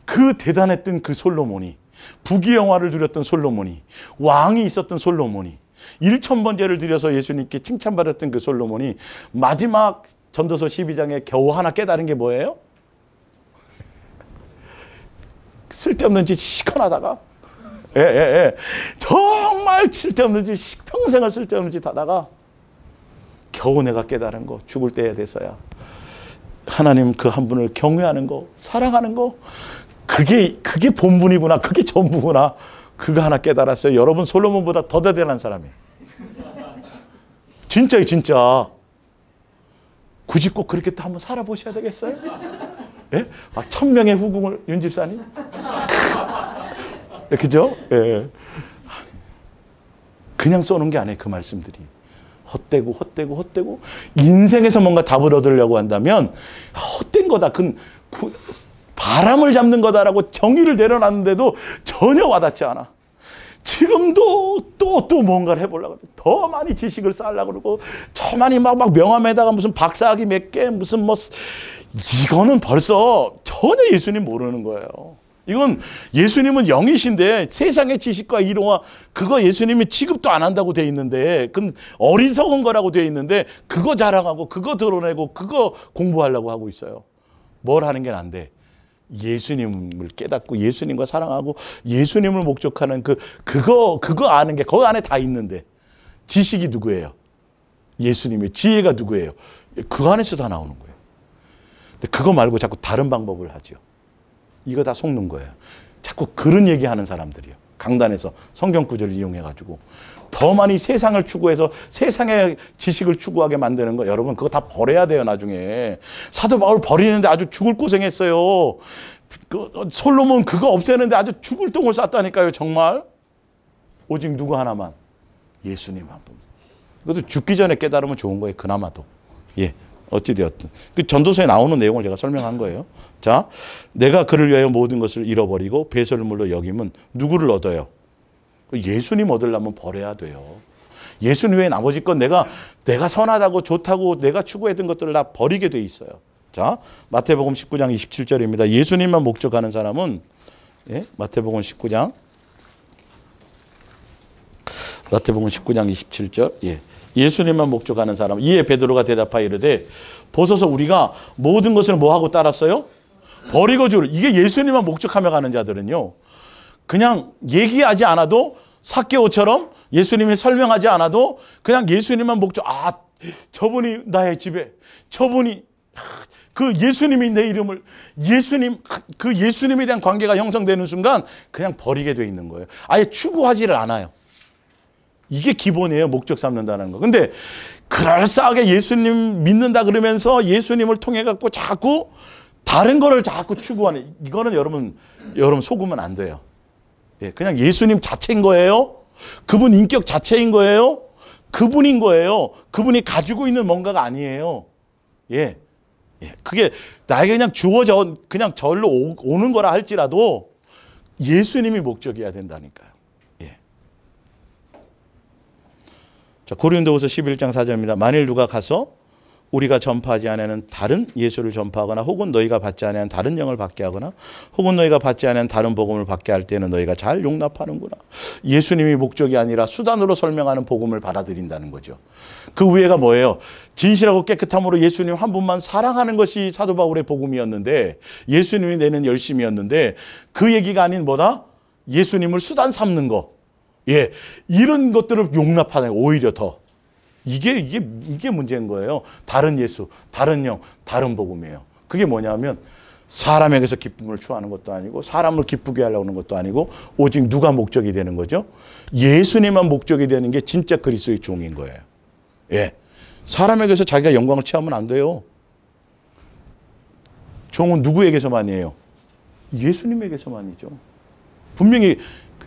그 대단했던 그 솔로몬이 부귀영화를 누렸던 솔로몬이 왕이 있었던 솔로몬이 1000번제를 드려서 예수님께 칭찬받았던 그 솔로몬이 마지막 전도서 12장에 겨우 하나 깨달은 게 뭐예요? 쓸데없는 짓 시커나다가 정말 쓸데없는 짓 평생을 쓸데없는 짓 하다가 겨우 내가 깨달은 거 죽을 때에 돼서야 하나님 그 한 분을 경외하는 거 사랑하는 거 그게 본분이구나 그게 전부구나 그거 하나 깨달았어요. 여러분 솔로몬보다 더 대단한 사람이에요. 진짜요 진짜. 굳이 꼭 그렇게 또 한번 살아보셔야 되겠어요? 예? 막 1000명의 후궁을 윤 집사님? 그죠? 예. 그냥 써놓은 게 아니에요. 그 말씀들이. 헛되고 인생에서 뭔가 답을 얻으려고 한다면 헛된 거다. 바람을 잡는 거다라고 정의를 내려놨는데도 전혀 와닿지 않아. 지금도 또 뭔가를 해보려고 그래. 더 많이 지식을 쌓으려고 그러고 저 많이 막 명함에다가 무슨 박사학위 몇 개 무슨 뭐 이거는 벌써 전혀 예수님 모르는 거예요. 이건 예수님은 영이신데 세상의 지식과 이론과 그거 예수님이 취급도 안 한다고 돼 있는데 그건 어리석은 거라고 돼 있는데 그거 자랑하고 그거 드러내고 그거 공부하려고 하고 있어요. 뭘 하는 게 안 돼? 예수님을 깨닫고 예수님과 사랑하고 예수님을 목적하는 그거 아는 게 그 안에 다 있는데 지식이 누구예요? 예수님의 지혜가 누구예요? 그 안에서 다 나오는 거예요. 근데 그거 말고 자꾸 다른 방법을 하죠. 이거 다 속는 거예요. 자꾸 그런 얘기하는 사람들이요. 강단에서 성경 구절을 이용해가지고 더 많이 세상을 추구해서 세상의 지식을 추구하게 만드는 거, 여러분 그거 다 버려야 돼요. 나중에 사도 바울 버리는데 아주 죽을 고생했어요. 솔로몬 그거 없애는데 아주 죽을 똥을 쌌다니까요. 정말 오직 누구 하나만, 예수님 한 분. 그것도 죽기 전에 깨달으면 좋은 거예요. 그나마도. 예, 어찌되었든 그 전도서에 나오는 내용을 제가 설명한 거예요. 자, 내가 그를 위하여 모든 것을 잃어버리고 배설물로 여김은 누구를 얻어요? 예수님 얻으려면 버려야 돼요. 예수님 외에 나머지 건 내가 선하다고 좋다고 내가 추구했던 것들을 다 버리게 돼 있어요. 자, 마태복음 19장 27절입니다. 예수님만 목적하는 사람은, 예, 마태복음 19장 27절. 예. 예수님만 목적하는 사람. 이에 베드로가 대답하여 이르되 보소서 우리가 모든 것을 뭐 하고 따랐어요? 버리고 줄. 이게 예수님만 목적하며 가는 자들은요. 그냥 얘기하지 않아도 삭개오처럼 예수님이 설명하지 않아도 그냥 예수님만 목적. 아, 저분이 나의 집에, 저분이 그 예수님이 내 이름을, 그 예수님에 대한 관계가 형성되는 순간 그냥 버리게 돼 있는 거예요. 아예 추구하지를 않아요. 이게 기본이에요. 목적 삼는다는 거. 근데 그럴싸하게 예수님 믿는다 그러면서 예수님을 통해 갖고 자꾸 다른 거를 자꾸 추구하는, 이거는 여러분 속으면 안 돼요. 예, 그냥 예수님 자체인 거예요. 그분 인격 자체인 거예요. 그분인 거예요. 그분이 가지고 있는 뭔가가 아니에요. 예. 예. 그게 나에게 그냥 주어져 그냥 절로 오는 거라 할지라도 예수님이 목적이어야 된다니까요. 예. 자, 고린도후서 11장 4절입니다. 만일 누가 가서 우리가 전파하지 아니하는 다른 예수를 전파하거나 혹은 너희가 받지 아니하는 다른 영을 받게 하거나 혹은 너희가 받지 아니하는 다른 복음을 받게 할 때는 너희가 잘 용납하는구나. 예수님이 목적이 아니라 수단으로 설명하는 복음을 받아들인다는 거죠. 그 위에가 뭐예요? 진실하고 깨끗함으로 예수님 한 분만 사랑하는 것이 사도 바울의 복음이었는데, 예수님이 내는 열심이었는데, 그 얘기가 아닌 뭐다? 예수님을 수단 삼는 거. 예, 이런 것들을 용납하는, 오히려 더. 이게 문제인 거예요. 다른 예수, 다른 영, 다른 복음이에요. 그게 뭐냐면 사람에게서 기쁨을 추구하는 것도 아니고 사람을 기쁘게 하려고 하는 것도 아니고 오직 누가 목적이 되는 거죠? 예수님만 목적이 되는 게 진짜 그리스도의 종인 거예요. 예, 사람에게서 자기가 영광을 취하면 안 돼요. 종은 누구에게서만이에요? 예수님에게서만이죠. 분명히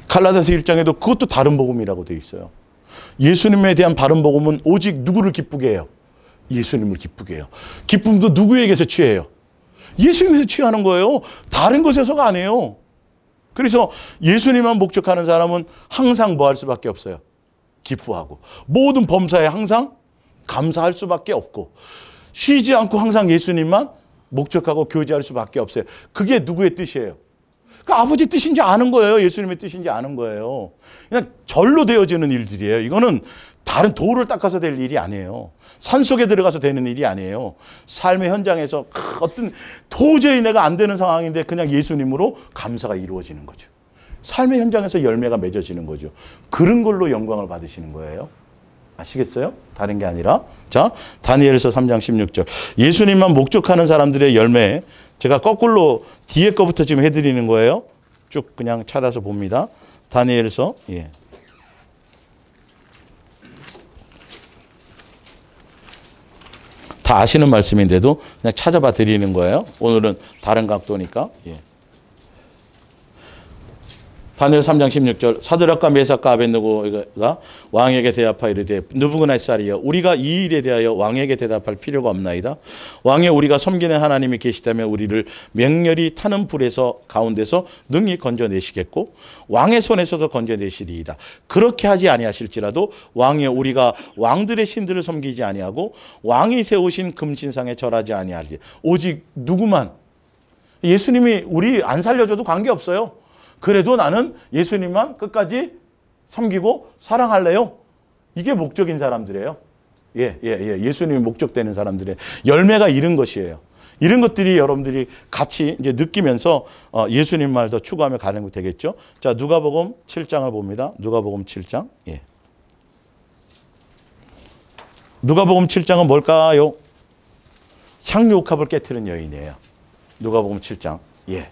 갈라디아서 1장에도 그것도 다른 복음이라고 되어 있어요. 예수님에 대한 바른 복음은 오직 누구를 기쁘게 해요? 예수님을 기쁘게 해요. 기쁨도 누구에게서 취해요? 예수님에서 취하는 거예요. 다른 것에서가 아니에요. 그래서 예수님만 목적하는 사람은 항상 뭐 할 수밖에 없어요? 기뻐하고. 모든 범사에 항상 감사할 수밖에 없고, 쉬지 않고 항상 예수님만 목적하고 교제할 수밖에 없어요. 그게 누구의 뜻이에요? 그 아버지 뜻인지 아는 거예요. 예수님의 뜻인지 아는 거예요. 그냥 절로 되어지는 일들이에요. 이거는 다른 돌을 닦아서 될 일이 아니에요. 산속에 들어가서 되는 일이 아니에요. 삶의 현장에서 어떤 도저히 내가 안 되는 상황인데 그냥 예수님으로 감사가 이루어지는 거죠. 삶의 현장에서 열매가 맺어지는 거죠. 그런 걸로 영광을 받으시는 거예요. 아시겠어요? 다른 게 아니라. 자, 다니엘서 3장 16절. 예수님만 목적하는 사람들의 열매. 제가 거꾸로 뒤에 거부터 지금 해드리는 거예요. 쭉 그냥 찾아서 봅니다. 다니엘서. 예. 다 아시는 말씀인데도 그냥 찾아봐 드리는 거예요. 오늘은 다른 각도니까. 예. 다니엘 3장 16절. 사드락과 메삭과 아벳느고가 왕에게 대답하여 이르되 느부갓네살이여, 우리가 이 일에 대하여 왕에게 대답할 필요가 없나이다. 왕에 우리가 섬기는 하나님이 계시다면 우리를 맹렬히 타는 불에서 가운데서 능히 건져내시겠고 왕의 손에서도 건져내시리이다. 그렇게 하지 아니하실지라도 왕에 우리가 왕들의 신들을 섬기지 아니하고 왕이 세우신 금신상에 절하지 아니하리. 오직 누구만, 예수님이 우리 안 살려줘도 관계없어요. 그래도 나는 예수님만 끝까지 섬기고 사랑할래요. 이게 목적인 사람들이에요. 예수님이 목적되는 사람들의 열매가 이런 것이에요. 이런 것들이 여러분들이 같이 이제 느끼면서 예수님 말 더 추구하며 가는 거 되겠죠. 자, 누가복음 7장을 봅니다. 누가복음 7장. 예. 누가복음 7장은 뭘까요? 향유옥합을 깨트린 여인이에요. 누가복음 7장. 예.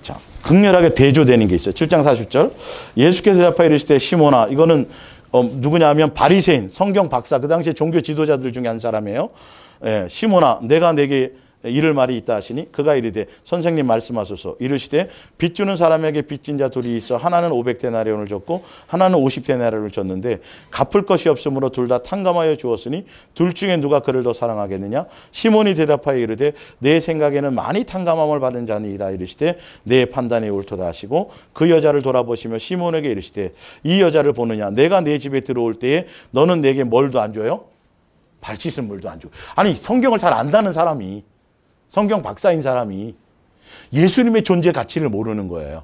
자, 극렬하게 대조되는 게 있어요. 7장 40절. 예수께서 대답하여 이르시되 시몬아, 이거는 누구냐면 바리새인, 성경 박사, 그 당시에 종교 지도자들 중에 한 사람이에요. 예, 시몬아, 내가 내게 이를 말이 있다 하시니 그가 이르되 선생님 말씀하소서. 이르시되 빚 주는 사람에게 빚진 자 둘이 있어 하나는 500데나리온을 줬고 하나는 50데나리온을 줬는데 갚을 것이 없으므로 둘 다 탕감하여 주었으니 둘 중에 누가 그를 더 사랑하겠느냐. 시몬이 대답하여 이르되 내 생각에는 많이 탕감함을 받은 자니이다. 이르시되 내 판단이 옳도다 하시고 그 여자를 돌아보시며 시몬에게 이르시되 이 여자를 보느냐. 내가 내 집에 들어올 때에 너는 내게 뭘도 안 줘요? 발 씻을 물도 안 줘. 아니, 성경을 잘 안다는 사람이, 성경 박사인 사람이 예수님의 존재 가치를 모르는 거예요.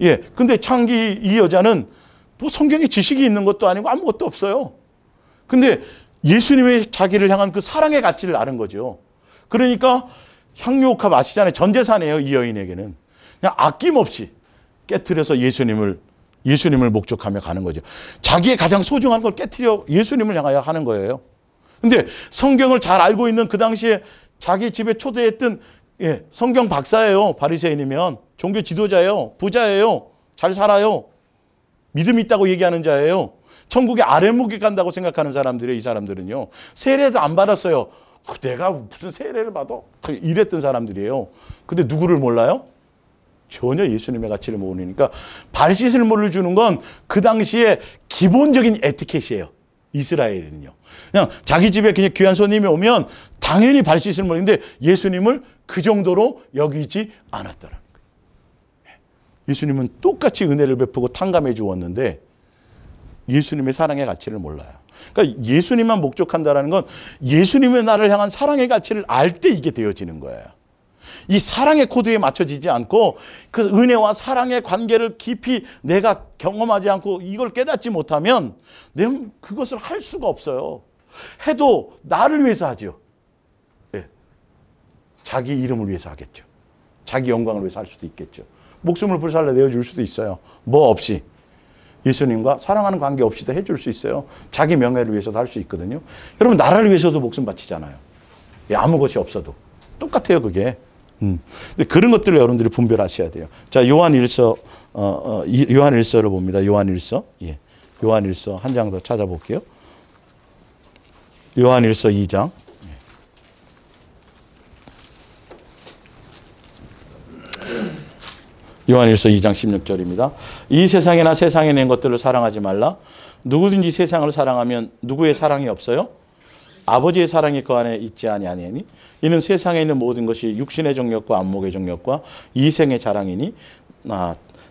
예, 근데 창기 이 여자는 뭐 성경에 지식이 있는 것도 아니고 아무것도 없어요. 근데 예수님의 자기를 향한 그 사랑의 가치를 아는 거죠. 그러니까 향유옥합 아시잖아요. 전 재산이에요. 이 여인에게는. 그냥 아낌없이 깨트려서 예수님을 목적하며 가는 거죠. 자기의 가장 소중한 걸 깨트려 예수님을 향하여 하는 거예요. 근데 성경을 잘 알고 있는 그 당시에 자기 집에 초대했던 성경 박사예요. 바리새인이면 종교 지도자예요. 부자예요. 잘 살아요. 믿음 있다고 얘기하는 자예요. 천국에 아랫목에 간다고 생각하는 사람들이에요. 이 사람들은요. 세례도 안 받았어요. 내가 무슨 세례를 받아? 이랬던 사람들이에요. 근데 누구를 몰라요? 전혀 예수님의 가치를 모르니까 발 씻을 물을 주는 건 그 당시에 기본적인 에티켓이에요. 이스라엘은요. 그냥 자기 집에 그냥 귀한 손님이 오면 당연히 발 씻을 물인데 예수님을 그 정도로 여기지 않았더라는 거예요. 예수님은 똑같이 은혜를 베푸고 탕감해 주었는데 예수님의 사랑의 가치를 몰라요. 그러니까 예수님만 목적한다는 건 예수님의 나를 향한 사랑의 가치를 알 때 이게 되어지는 거예요. 이 사랑의 코드에 맞춰지지 않고 그 은혜와 사랑의 관계를 깊이 내가 경험하지 않고 이걸 깨닫지 못하면 내가 그것을 할 수가 없어요. 해도 나를 위해서 하죠. 네. 자기 이름을 위해서 하겠죠. 자기 영광을 위해서 할 수도 있겠죠. 목숨을 불살라 내어줄 수도 있어요. 뭐 없이. 예수님과 사랑하는 관계 없이도 해줄 수 있어요. 자기 명예를 위해서도 할 수 있거든요. 여러분 나라를 위해서도 목숨 바치잖아요. 아무 것이 없어도. 똑같아요 그게. 근데 그런 것들을 여러분들이 분별하셔야 돼요. 자, 요한일서를 봅니다. 요한일서. 예. 요한일서 한 장 더 찾아볼게요. 요한일서 2장. 요한일서 2장 16절입니다. 이 세상이나 세상에 낸 것들을 사랑하지 말라. 누구든지 세상을 사랑하면 누구의 사랑이 없어요? 아버지의 사랑이 그 안에 있지 아니하니 이는 세상에 있는 모든 것이 육신의 정욕과 안목의 정욕과 이생의 자랑이니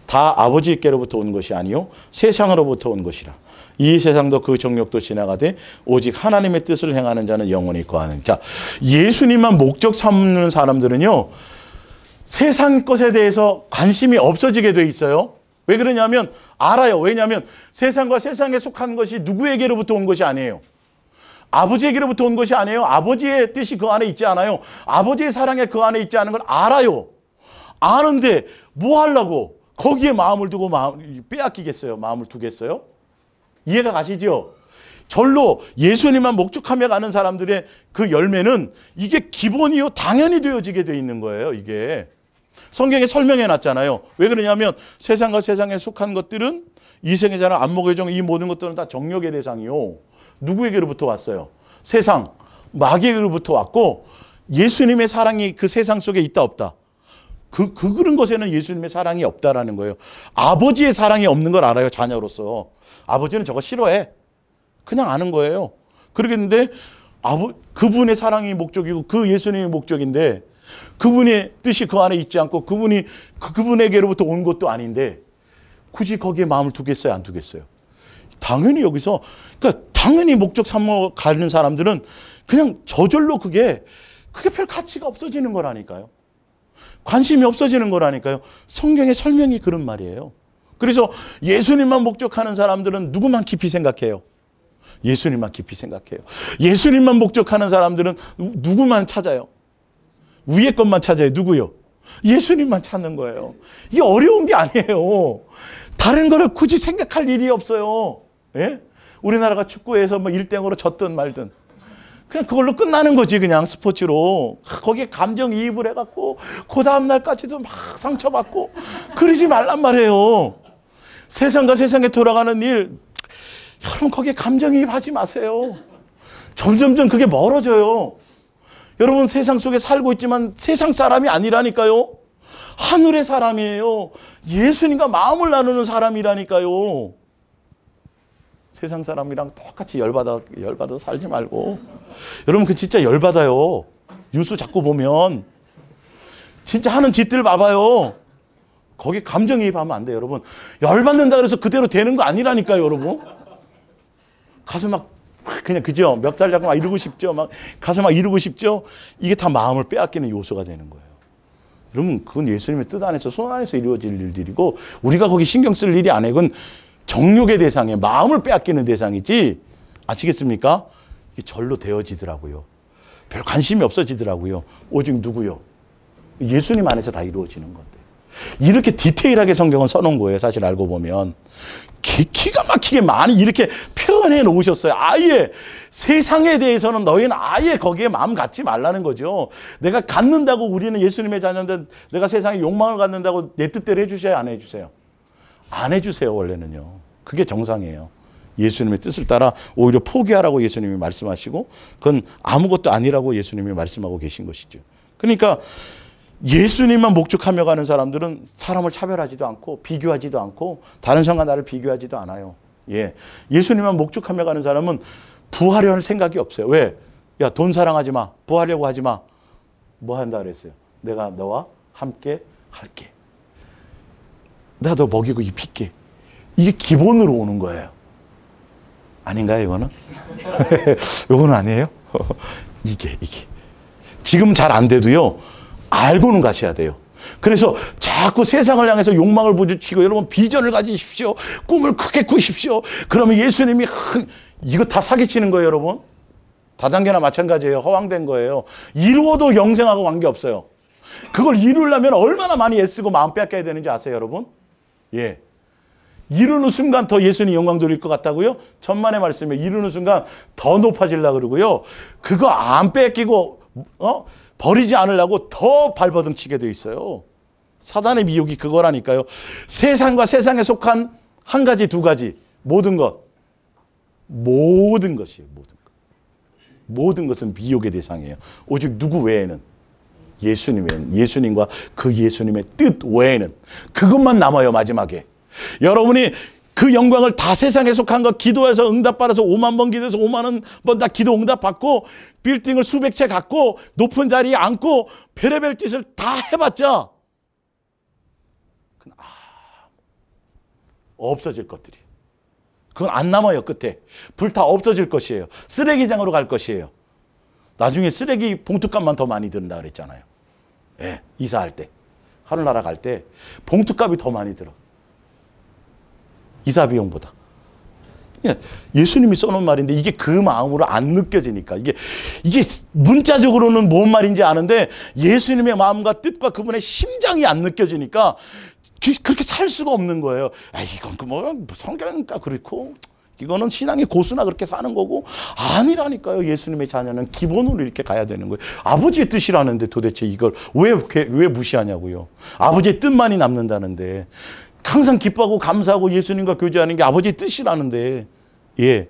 다 아버지께로부터 온 것이 아니요 세상으로부터 온 것이라. 이 세상도 그 정욕도 지나가되 오직 하나님의 뜻을 행하는 자는 영원히 거하는. 자, 예수님만 목적 삼는 사람들은요 세상 것에 대해서 관심이 없어지게 돼 있어요. 왜 그러냐면 알아요. 왜냐하면 세상과 세상에 속한 것이 누구에게로부터 온 것이 아니에요. 아버지에게로부터 온 것이 아니에요. 아버지의 뜻이 그 안에 있지 않아요. 아버지의 사랑이 그 안에 있지 않은 걸 알아요. 아는데 뭐 하려고 거기에 마음을 두고 빼앗기겠어요? 마음을 두겠어요? 이해가 가시죠? 절로 예수님만 목적하며 가는 사람들의 그 열매는 이게 기본이요 당연히 되어지게 돼 있는 거예요. 이게 성경에 설명해 놨잖아요. 왜 그러냐면 세상과 세상에 속한 것들은 이생의 자랑, 안목의 정, 이 모든 것들은 다 정욕의 대상이요. 누구에게로부터 왔어요? 세상, 마귀에게로부터 왔고 예수님의 사랑이 그 세상 속에 있다 없다? 그런 것에는 예수님의 사랑이 없다라는 거예요. 아버지의 사랑이 없는 걸 알아요. 자녀로서. 아버지는 저거 싫어해. 그냥 아는 거예요. 그러겠는데 그분의 사랑이 목적이고 그 예수님의 목적인데 그분의 뜻이 그 안에 있지 않고 그분에게로부터 온 것도 아닌데 굳이 거기에 마음을 두겠어요? 안 두겠어요? 당연히 여기서 그러니까 당연히 목적 삼어 가는 사람들은 그냥 저절로 그게 별 가치가 없어지는 거라니까요. 관심이 없어지는 거라니까요. 성경의 설명이 그런 말이에요. 그래서 예수님만 목적하는 사람들은 누구만 깊이 생각해요? 예수님만 깊이 생각해요. 예수님만 목적하는 사람들은 누구만 찾아요? 위에 것만 찾아요. 누구요? 예수님만 찾는 거예요. 이게 어려운 게 아니에요. 다른 거를 굳이 생각할 일이 없어요. 예? 우리나라가 축구에서 뭐 1대0으로 졌든 말든 그냥 그걸로 끝나는 거지. 그냥 스포츠로. 거기에 감정이입을 해갖고 그 다음날까지도 막 상처받고 그러지 말란 말이에요. 세상과 세상에 돌아가는 일, 여러분 거기에 감정이입하지 마세요. 점점점 그게 멀어져요. 여러분 세상 속에 살고 있지만 세상 사람이 아니라니까요. 하늘의 사람이에요. 예수님과 마음을 나누는 사람이라니까요. 세상 사람이랑 똑같이 열받아 살지 말고. 여러분 그 진짜 열받아요. 뉴스 자꾸 보면 진짜 하는 짓들 봐봐요. 거기 감정이입하면 안 돼요. 여러분 열받는다 그래서 그대로 되는 거 아니라니까요. 여러분 가서 막 그냥 그죠? 멱살 잡고 막 이러고 싶죠? 막 가서 막 이러고 싶죠? 이게 다 마음을 빼앗기는 요소가 되는 거예요. 여러분 그건 예수님의 뜻 안에서 손 안에서 이루어질 일들이고 우리가 거기 신경 쓸 일이 아니고 그건 정욕의 대상에 마음을 빼앗기는 대상이지. 아시겠습니까? 이게 절로 되어지더라고요. 별 관심이 없어지더라고요. 오직 누구요? 예수님 안에서 다 이루어지는 건데. 이렇게 디테일하게 성경은 써놓은 거예요. 사실 알고 보면. 기가 막히게 많이 이렇게 표현해 놓으셨어요. 아예 세상에 대해서는 너희는 아예 거기에 마음 갖지 말라는 거죠. 내가 갖는다고 우리는 예수님의 자녀인데 내가 세상에 욕망을 갖는다고 내 뜻대로 해주셔야 안 해주세요? 안 해주세요. 원래는요. 그게 정상이에요. 예수님의 뜻을 따라 오히려 포기하라고 예수님이 말씀하시고 그건 아무것도 아니라고 예수님이 말씀하고 계신 것이죠. 그러니까 예수님만 목적하며 가는 사람들은 사람을 차별하지도 않고 비교하지도 않고 다른 사람과 나를 비교하지도 않아요. 예. 예수님만 목적하며 가는 사람은 부하려는 생각이 없어요. 왜? 야, 돈 사랑하지 마. 부하려고 하지 마. 뭐 한다 그랬어요? 내가 너와 함께 할게. 내가 너 먹이고 입힐게. 이게 기본으로 오는 거예요. 아닌가요, 이거는? 이거는 아니에요? 이게. 지금 잘 안 돼도요. 알고는 가셔야 돼요. 그래서 자꾸 세상을 향해서 욕망을 부딪히고 여러분 비전을 가지십시오. 꿈을 크게 꾸십시오. 그러면 예수님이 이거 다 사기치는 거예요, 여러분. 다단계나 마찬가지예요. 허황된 거예요. 이루어도 영생하고 관계없어요. 그걸 이루려면 얼마나 많이 애쓰고 마음 빼앗겨야 되는지 아세요, 여러분? 예. 이루는 순간 더 예수님 영광 돌릴 것 같다고요? 천만의 말씀에 이루는 순간 더 높아지려고 그러고요. 그거 안 뺏기고 버리지 않으려고 더 발버둥 치게 돼 있어요. 사단의 미혹이 그거라니까요. 세상과 세상에 속한 한 가지, 두 가지, 모든 것이에요. 모든 것. 모든 것은 미혹의 대상이에요. 오직 누구 외에는? 예수님과 그 예수님의 뜻 외에는 그것만 남아요. 마지막에. 여러분이 그 영광을 다 세상에 속한 것 기도해서 응답받아서 5만 번 기도해서 5만 번 다 기도 응답받고 빌딩을 수백 채 갖고 높은 자리에 앉고 별의별 짓을 다 해봤자 없어질 것들이. 그건 안 남아요. 끝에. 불 다 없어질 것이에요. 쓰레기장으로 갈 것이에요. 나중에 쓰레기 봉투값만 더 많이 든다 그랬잖아요. 예, 이사할 때. 하늘나라 갈 때 봉투값이 더 많이 들어. 이사 비용보다. 예수님이 써놓은 말인데 이게 그 마음으로 안 느껴지니까 이게 문자적으로는 뭔 말인지 아는데 예수님의 마음과 뜻과 그분의 심장이 안 느껴지니까 그렇게 살 수가 없는 거예요. 이건 뭐 성경이니까 그렇고 이거는 신앙의 고수나 그렇게 사는 거고 아니라니까요. 예수님의 자녀는 기본으로 이렇게 가야 되는 거예요. 아버지의 뜻이라는데 도대체 이걸 왜 무시하냐고요. 아버지의 뜻만이 남는다는데. 항상 기뻐하고 감사하고 예수님과 교제하는 게 아버지의 뜻이라는데, 예,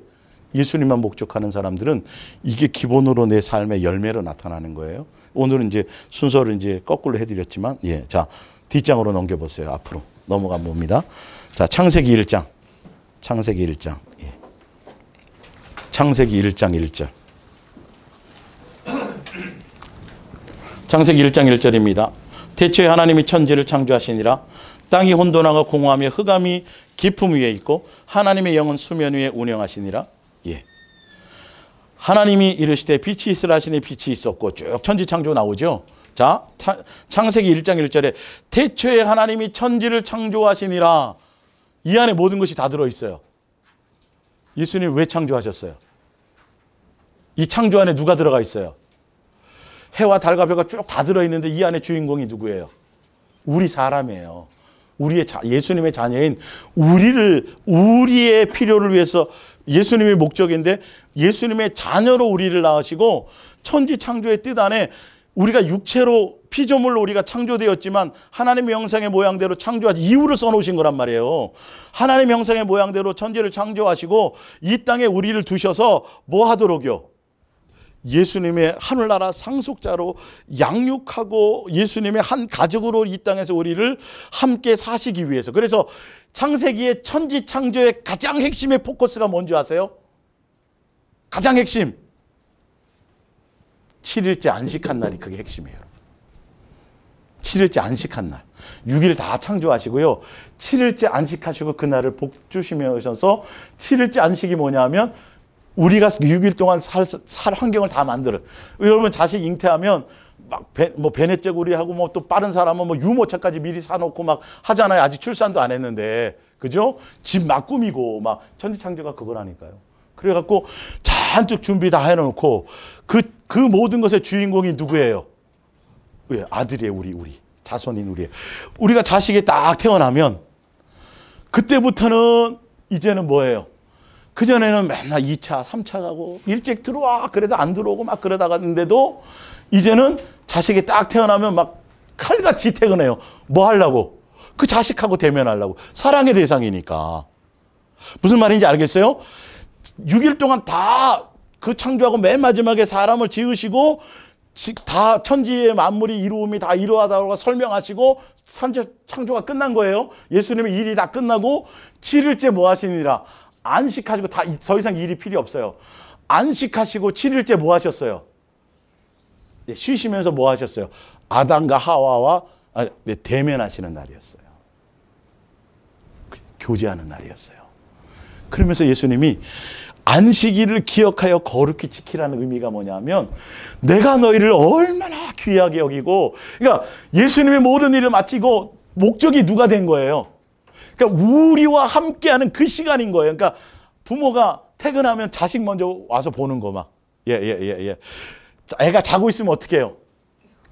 예수님만 목적하는 사람들은 이게 기본으로 내 삶의 열매로 나타나는 거예요. 오늘은 이제 순서를 이제 거꾸로 해드렸지만, 예, 자 뒷장으로 넘겨보세요. 앞으로 넘어가 봅니다. 자, 창세기 1장, 예. 창세기 1장 1절. 창세기 1장 1절입니다. 태초에 하나님이 천지를 창조하시니라. 땅이 혼돈하고 공허하며 흑암이 깊음 위에 있고 하나님의 영은 수면 위에 운영하시니라. 예. 하나님이 이르시되 빛이 있으라 하시니 빛이 있었고 쭉 천지창조 나오죠. 자, 창세기 1장 1절에 태초에 하나님이 천지를 창조하시니라. 이 안에 모든 것이 다 들어있어요. 예수님 왜 창조하셨어요? 이 창조 안에 누가 들어가 있어요? 해와 달과 별과 쭉 다 들어있는데 이 안에 주인공이 누구예요? 우리 사람이에요. 예수님의 자녀인 우리의 필요를 위해서 예수님의 목적인데 예수님의 자녀로 우리를 낳으시고 천지 창조의 뜻 안에 우리가 육체로 피조물로 우리가 창조되었지만 하나님의 형상의 모양대로 창조하시 이유를 써놓으신 거란 말이에요. 하나님의 형상의 모양대로 천지를 창조하시고 이 땅에 우리를 두셔서 뭐 하도록요? 예수님의 하늘나라 상속자로 양육하고 예수님의 한 가족으로 이 땅에서 우리를 함께 사시기 위해서. 그래서 창세기의 천지 창조의 가장 핵심의 포커스가 뭔지 아세요? 가장 핵심. 7일째 안식한 날이 그게 핵심이에요. 7일째 안식한 날. 6일 다 창조하시고요. 7일째 안식하시고 그날을 복 주시면서 7일째 안식이 뭐냐 하면 우리가 6일 동안 살 환경을 다 만들어. 여러분 자식 잉태하면 막 배냇저고리하고 뭐 또 빠른 사람은 뭐 유모차까지 미리 사놓고 막 하잖아요. 아직 출산도 안 했는데. 그죠? 집 막 꾸미고 막 천지창조가 그거라니까요. 그래갖고 잔뜩 준비 다 해놓고 그 모든 것의 주인공이 누구예요? 왜? 아들이에요. 우리. 자손인 우리예요. 우리가 자식이 딱 태어나면 그때부터는 이제는 뭐예요? 그전에는 맨날 2차, 3차 가고 일찍 들어와. 그래도 안 들어오고 막 그러다갔는데도 이제는 자식이 딱 태어나면 막 칼같이 퇴근해요. 뭐 하려고? 그 자식하고 대면하려고. 사랑의 대상이니까. 무슨 말인지 알겠어요? 6일 동안 다 그 창조하고 맨 마지막에 사람을 지으시고 다 천지의 만물이 이루음이 다 이루어다고 설명하시고 창조가 끝난 거예요. 예수님의 일이 다 끝나고 7일째 뭐 하시니라? 안식하시고 더 이상 일이 필요 없어요. 안식하시고 7일째 뭐 하셨어요? 쉬시면서 뭐 하셨어요? 아담과 하와와 대면하시는 날이었어요. 교제하는 날이었어요. 그러면서 예수님이 안식일을 기억하여 거룩히 지키라는 의미가 뭐냐면 내가 너희를 얼마나 귀하게 여기고, 그러니까 예수님의 모든 일을 마치고 목적이 누가 된 거예요? 그러니까 우리와 함께하는 그 시간인 거예요. 그러니까 부모가 퇴근하면 자식 먼저 와서 보는 거 막. 예. 애가 자고 있으면 어떻게 해요?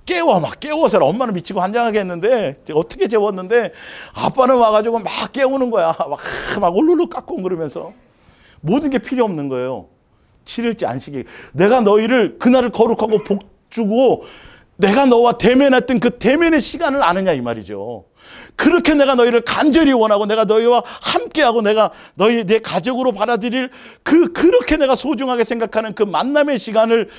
깨워서 엄마는 미치고 환장하게 했는데 어떻게 재웠는데 아빠는 와가지고 막 깨우는 거야. 막 울룰루 깎고 그러면서 모든 게 필요 없는 거예요. 7일째 안식일. 내가 너희를 그날을 거룩하고 복 주고 내가 너와 대면했던 그 대면의 시간을 아느냐 이 말이죠. 그렇게 내가 너희를 간절히 원하고 내가 너희와 함께하고 내가 너희 내 가족으로 받아들일 그렇게 내가 소중하게 생각하는 그 만남의 시간을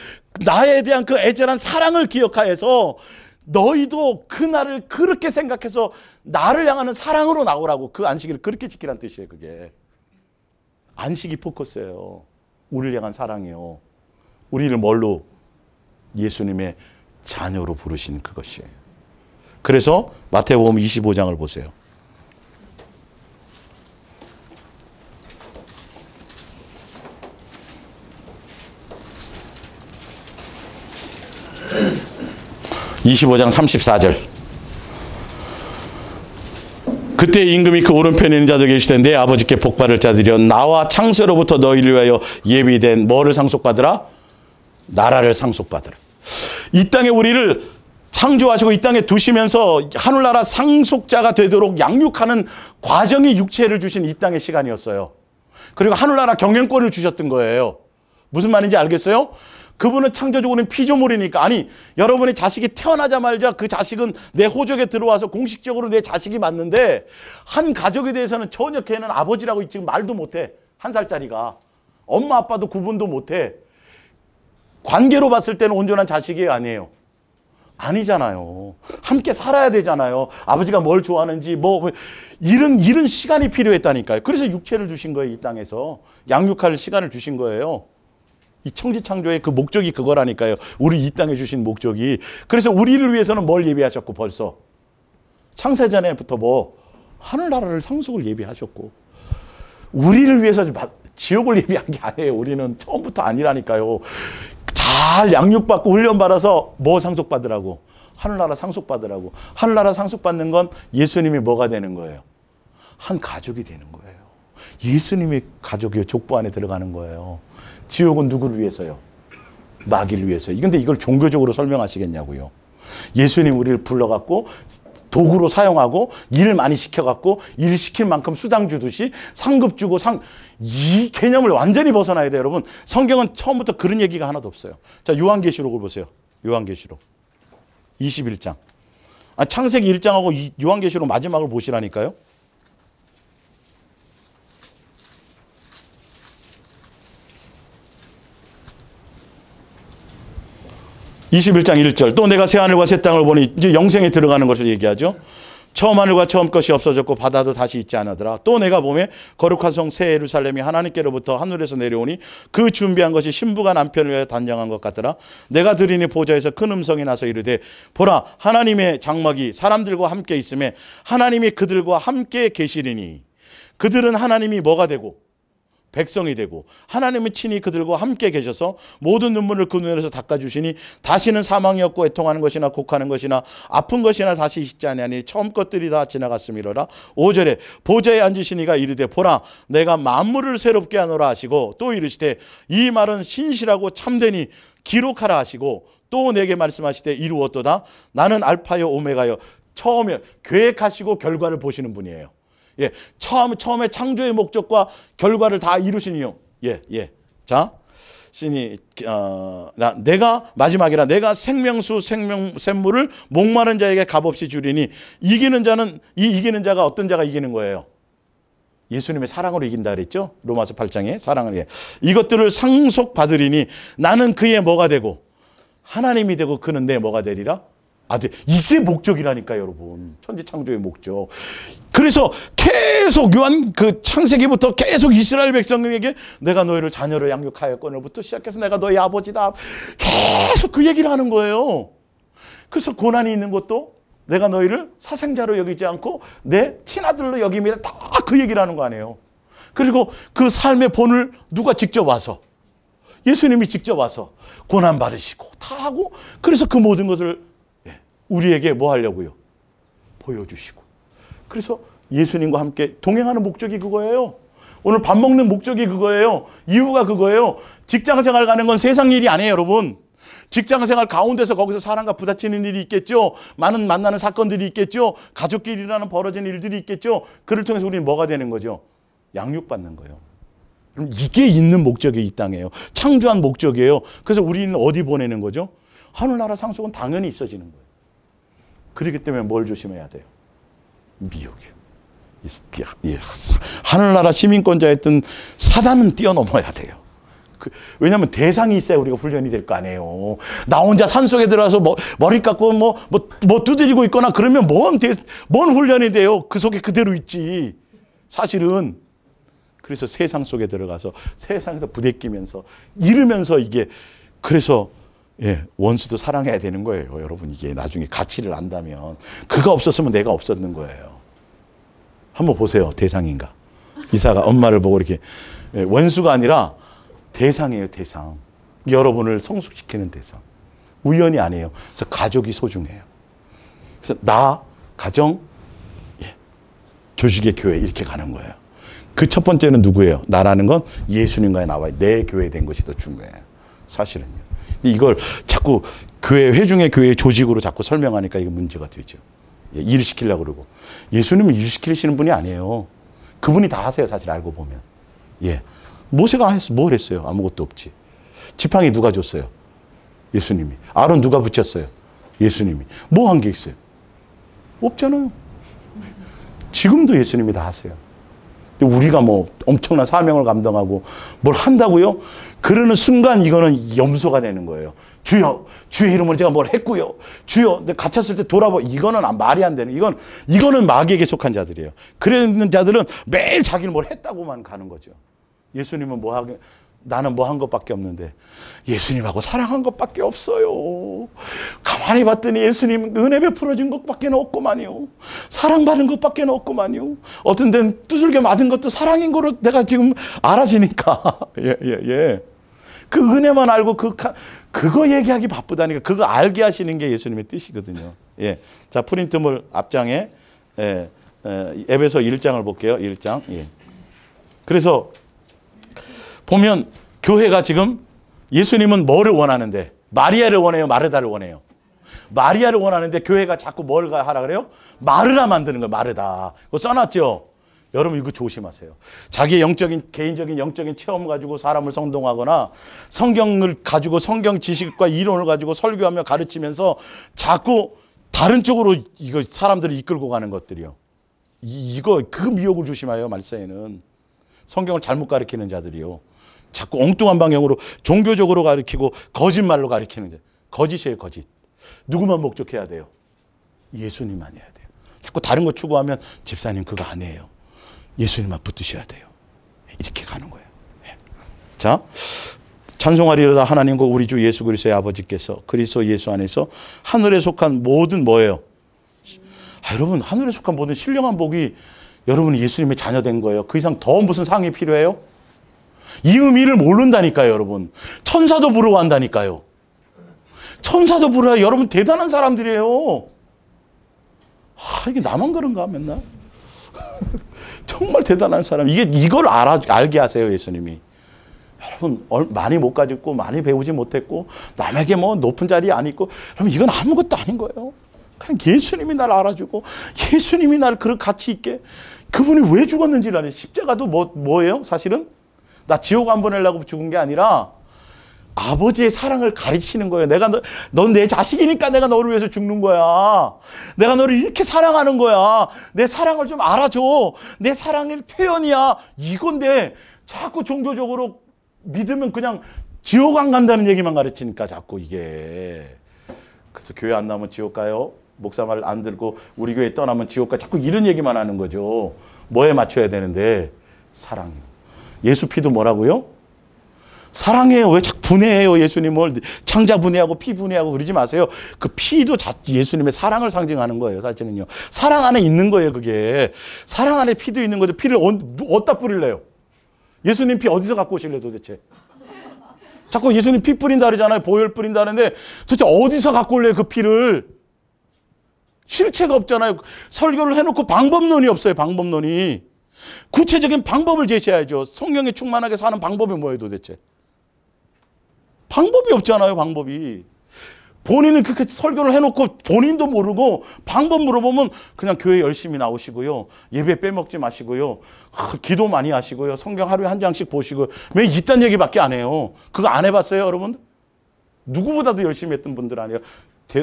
나에 대한 그 애절한 사랑을 기억하여서 너희도 그날을 그렇게 생각해서 나를 향하는 사랑으로 나오라고. 그 안식일을 그렇게 지키라는 뜻이에요. 그게. 안식이 포커스예요. 우리를 향한 사랑이요. 우리를 뭘로? 예수님의 자녀로 부르신 그것이에요. 그래서 마태복음 25장을 보세요. (25장 34절) 그때 임금이 그 오른편에 있는 자들 계실 텐데 아버지께 복받을 자들이여 나와 창세로부터 너희를 위하여 예비된 뭐를 상속받으라? 나라를 상속받으라. 이 땅에 우리를 창조하시고 이 땅에 두시면서 하늘나라 상속자가 되도록 양육하는 과정이 육체를 주신 이 땅의 시간이었어요. 그리고 하늘나라 경영권을 주셨던 거예요. 무슨 말인지 알겠어요? 그분은 창조적으로는 피조물이니까. 아니, 여러분의 자식이 태어나자마자 그 자식은 내 호적에 들어와서 공식적으로 내 자식이 맞는데 한 가족에 대해서는 전혀 걔는 아버지라고 지금 말도 못해. 1살짜리가. 엄마 아빠도 구분도 못해. 관계로 봤을 때는 온전한 자식이 아니에요. 아니잖아요. 함께 살아야 되잖아요. 아버지가 뭘 좋아하는지 이런 시간이 필요했다니까요. 그래서 육체를 주신 거예요. 이 땅에서. 양육할 시간을 주신 거예요. 이 청지창조의 그 목적이 그거라니까요. 우리 이 땅에 주신 목적이. 그래서 우리를 위해서는 뭘 예비하셨고 벌써 창세전에부터 하늘나라를 상속을 예비하셨고 우리를 위해서 지옥을 예비한 게 아니에요. 우리는 처음부터 아니라니까요. 잘 양육받고 훈련받아서 뭐 상속받으라고? 하늘나라 상속받으라고. 하늘나라 상속받는 건 예수님이 뭐가 되는 거예요? 한 가족이 되는 거예요. 예수님의 가족이요, 족보 안에 들어가는 거예요. 지옥은 누구를 위해서요? 마귀를 위해서요. 근데 이걸 종교적으로 설명하시겠냐고요. 예수님 우리를 불러갖고 도구로 사용하고 일을 많이 시켜갖고 일 시킬 만큼 수당 주듯이 상급 주고 이 개념을 완전히 벗어나야 돼요, 여러분. 성경은 처음부터 그런 얘기가 하나도 없어요. 자, 요한계시록을 보세요. 요한계시록 21장. 창세기 1장하고 요한계시록 마지막을 보시라니까요. 21장 1절. 또 내가 새 하늘과 새 땅을 보니, 이제 영생에 들어가는 것을 얘기하죠. 처음 하늘과 처음 것이 없어졌고 바다도 다시 있지 않으더라. 또 내가 보매 거룩한 성 새 예루살렘이 하나님께로부터 하늘에서 내려오니 그 준비한 것이 신부가 남편을 위하여 단장한 것 같더라. 내가 들으니 보좌에서 큰 음성이 나서 이르되 보라, 하나님의 장막이 사람들과 함께 있음에 하나님이 그들과 함께 계시리니. 그들은 하나님이 뭐가 되고? 백성이 되고, 하나님은 친히 그들과 함께 계셔서 모든 눈물을 그 눈에서 닦아주시니 다시는 사망이 없고 애통하는 것이나 곡하는 것이나 아픈 것이나 다시 있지 아니하니 처음 것들이 다 지나갔음이로라. 5절에 보좌에 앉으시니가 이르되 보라, 내가 만물을 새롭게 하노라 하시고, 또 이르시되 이 말은 신실하고 참되니 기록하라 하시고, 또 내게 말씀하시되 이루었도다. 나는 알파요 오메가요. 처음에 계획하시고 결과를 보시는 분이에요. 예, 처음에 창조의 목적과 결과를 다 이루시니요. 자, 신이 내가 마지막이라 내가 생명수 샘물을 목마른 자에게 값없이 주리니. 이기는 자가 어떤 자가 이기는 거예요? 예수님의 사랑으로 이긴다 그랬죠? 로마서 8장에 사랑을. 이것들을 상속받으리니 나는 그의 뭐가 되고 하나님이 되고 그는 내 뭐가 되리라? 아들. 이게 목적이라니까요, 여러분. 천지 창조의 목적. 그래서 계속 요한 창세기부터 계속 이스라엘 백성에게 내가 너희를 자녀로 양육하였거늘부터 시작해서 내가 너희 아버지다. 계속 그 얘기를 하는 거예요. 그래서 고난이 있는 것도 내가 너희를 사생자로 여기지 않고 내 친아들로 여김이다. 다 그 얘기를 하는 거 아니에요. 그리고 그 삶의 본을 누가 직접 와서, 예수님이 직접 와서 고난 받으시고 다 하고, 그래서 그 모든 것을 우리에게 뭐 하려고요? 보여주시고. 그래서 예수님과 함께 동행하는 목적이 그거예요. 오늘 밥 먹는 목적이 그거예요. 이유가 그거예요. 직장생활 가는 건 세상 일이 아니에요, 여러분. 직장생활 가운데서 거기서 사람과 부딪히는 일이 있겠죠. 많은 만나는 사건들이 있겠죠. 가족끼리 일어나는 벌어지는 일들이 있겠죠. 그를 통해서 우리는 뭐가 되는 거죠? 양육받는 거예요. 그럼 이게 있는 목적이 이 땅이에요. 창조한 목적이에요. 그래서 우리는 어디 보내는 거죠? 하늘나라 상속은 당연히 있어지는 거예요. 그렇기 때문에 뭘 조심해야 돼요? 미혹이요. 하늘나라 시민권자였던 사단은 뛰어넘어야 돼요. 왜냐하면 대상이 있어야 우리가 훈련이 될 거 아니에요. 나 혼자 산속에 들어가서 머리 깎고 뭐 두드리고 있거나 그러면 뭔 훈련이 돼요? 그 속에 그대로 있지. 사실은. 그래서 세상 속에 들어가서 세상에서 부대끼면서 이르면서 이게, 그래서 원수도 사랑해야 되는 거예요, 여러분. 이게 나중에 가치를 안다면. 그가 없었으면 내가 없었는 거예요. 한번 보세요. 대상인가? 이사가 엄마를 보고 이렇게, 원수가 아니라 대상이에요, 대상. 여러분을 성숙시키는 대상. 우연이 아니에요. 그래서 가족이 소중해요. 그래서 나, 가정, 조직의 교회 이렇게 가는 거예요. 그 첫 번째는 누구예요? 나라는 건 예수님과의 나와의 내 교회 된 것이 더 중요해요. 사실은요. 이걸 자꾸 회중의 교회 조직으로 자꾸 설명하니까 이게 문제가 되죠. 일 시키려고 그러고. 예수님은 일 시키시는 분이 아니에요. 그분이 다 하세요, 사실 알고 보면. 모세가 뭘 했어요? 아무것도 없지. 지팡이 누가 줬어요? 예수님이. 아론 누가 붙였어요? 예수님이. 뭐 한 게 있어요? 없잖아요. 지금도 예수님이 다 하세요. 근데 우리가 뭐 엄청난 사명을 감당하고 뭘 한다고요? 그러는 순간 이거는 염소가 되는 거예요. 주여, 주의 이름으로 제가 뭘 했고요. 주여, 갇혔을 때 돌아봐. 이거는 말이 안 되는. 이거는 마귀에게 속한 자들이에요. 그런 자들은 매일 자기는 뭘 했다고만 가는 거죠. 예수님은 나는 뭐 한 것밖에 없는데 예수님하고 사랑한 것밖에 없어요. 가만히 봤더니 예수님 은혜 베풀어진 것밖에 없구만요. 사랑받은 것밖에 없구만요. 어떤 데는 두들겨 맞은 것도 사랑인 거로 내가 지금 알아지니까. 그 은혜만 알고 그거 얘기하기 바쁘다니까. 그거 알게 하시는 게 예수님의 뜻이거든요. 자, 프린트물 앞장에 에베소 1장을 볼게요. 1장. 그래서 보면 교회가 지금 예수님은 뭐를 원하는데 마리아를 원해요? 마르다를 원해요? 마리아를 원하는데 교회가 자꾸 뭘 하라 그래요? 마르다 만드는 거예요. 마르다. 그거 써놨죠? 여러분 이거 조심하세요. 자기의 개인적인 영적인 체험 가지고 사람을 선동하거나 성경을 가지고 성경 지식과 이론을 가지고 설교하며 가르치면서 자꾸 다른 쪽으로 이거 사람들을 이끌고 가는 것들이요. 이거 그 미혹을 조심하여 말세에는 성경을 잘못 가르치는 자들이요. 자꾸 엉뚱한 방향으로 종교적으로 가르치고 거짓말로 가르치는 자. 거짓이에요, 거짓. 누구만 목적해야 돼요? 예수님만 해야 돼요. 자꾸 다른 거 추구하면 집사님 그거 안 해요. 예수님만 붙드셔야 돼요. 이렇게 가는 거예요. 자, 찬송하리로다 하나님과 우리 주 예수 그리스도의 아버지께서 그리스도 예수 안에서 하늘에 속한 모든 뭐예요? 여러분 하늘에 속한 모든 신령한 복이 여러분이 예수님의 자녀된 거예요. 그 이상 더 무슨 상이 필요해요? 이 의미를 모른다니까요, 여러분. 천사도 부러워한다니까요. 천사도 부러워요. 여러분 대단한 사람들이에요. 이게 나만 그런가 맨날? 정말 대단한 사람. 이걸 알게 하세요, 예수님이. 여러분 많이 못 가졌고 많이 배우지 못했고 남에게 뭐 높은 자리에 안 있고 여러분 이건 아무것도 아닌 거예요. 그냥 예수님이 날 알아주고 예수님이 날 그런 가치 있게 그분이 왜 죽었는지를 알아요. 십자가도 뭐예요? 사실은 나 지옥 안 보내려고 죽은 게 아니라 아버지의 사랑을 가르치는 거예요. 넌 내 자식이니까 내가 너를 위해서 죽는 거야. 내가 너를 이렇게 사랑하는 거야. 내 사랑을 좀 알아줘. 내 사랑의 표현이야. 이건데 자꾸 종교적으로 믿으면 그냥 지옥 안 간다는 얘기만 가르치니까 자꾸 이게. 그래서 교회 안 나오면 지옥 가요. 목사 말 안 들고 우리 교회 떠나면 지옥 가. 자꾸 이런 얘기만 하는 거죠. 뭐에 맞춰야 되는데? 사랑이요. 예수 피도 뭐라고요? 사랑해요. 왜 자꾸 분해해요? 예수님을 창자 분해하고 피 분해하고 그러지 마세요. 그 피도 예수님의 사랑을 상징하는 거예요. 사실은요. 사랑 안에 있는 거예요. 그게. 사랑 안에 피도 있는 거죠. 피를 어디다 뿌릴래요? 예수님 피 어디서 갖고 오실래요 도대체? 자꾸 예수님 피 뿌린다 그러잖아요. 보혈 뿌린다는데 도대체 어디서 갖고 올래요 그 피를? 실체가 없잖아요. 설교를 해놓고 방법론이 없어요. 방법론이. 구체적인 방법을 제시해야죠. 성령에 충만하게 사는 방법이 뭐예요 도대체? 방법이 없잖아요. 방법이. 본인은 그렇게 설교를 해놓고 본인도 모르고 방법 물어보면 그냥 교회 열심히 나오시고요. 예배 빼먹지 마시고요. 기도 많이 하시고요. 성경 하루에 한 장씩 보시고 왜 이딴 얘기밖에 안 해요. 그거 안 해봤어요 여러분? 누구보다도 열심히 했던 분들 아니에요.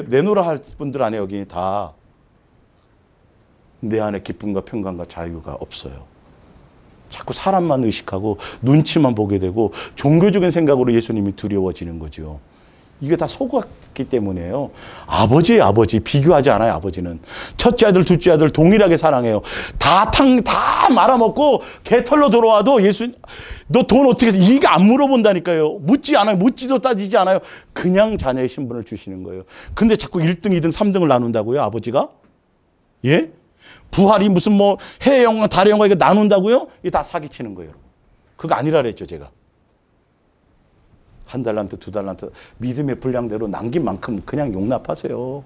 내놓으라 할 분들 아니에요. 여기 다. 내 안에 기쁨과 평강과 자유가 없어요. 자꾸 사람만 의식하고 눈치만 보게 되고 종교적인 생각으로 예수님이 두려워지는 거죠. 이게 다 속았기 때문이에요. 아버지예요, 아버지. 비교하지 않아요, 아버지는. 첫째 아들, 둘째 아들 동일하게 사랑해요. 다 말아먹고 개털로 돌아와도 너 돈 어떻게 해서 이게 안 물어본다니까요. 묻지 않아요. 묻지도 따지지 않아요. 그냥 자녀의 신분을 주시는 거예요. 근데 자꾸 1등, 2등, 3등을 나눈다고요, 아버지가? 예? 부활이 무슨 뭐 해외 영광, 달의 영광 이거 나눈다고요? 이게 다 사기치는 거예요. 그거 아니라 그랬죠, 제가. 1달란트, 2달란트 믿음의 분량대로 남긴 만큼 그냥 용납하세요.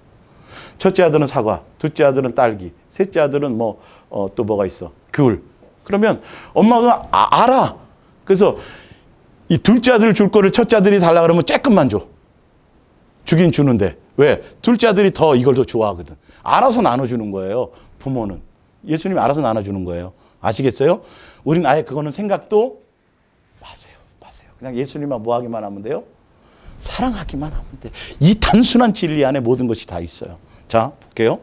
첫째 아들은 사과, 둘째 아들은 딸기, 셋째 아들은 또 뭐가 있어? 귤. 그러면 엄마가 알아. 그래서 이 둘째 아들 줄 거를 첫째 아들이 달라 그러면 조금만 줘. 주긴 주는데. 왜? 둘째 아들이 이걸 더 좋아하거든. 알아서 나눠주는 거예요. 부모는. 예수님이 알아서 나눠주는 거예요. 아시겠어요? 우린 아예 그거는 생각도 마세요. 그냥 예수님만 뭐 하기만 하면 돼요? 사랑하기만 하면 돼. 이 단순한 진리 안에 모든 것이 다 있어요. 자, 볼게요.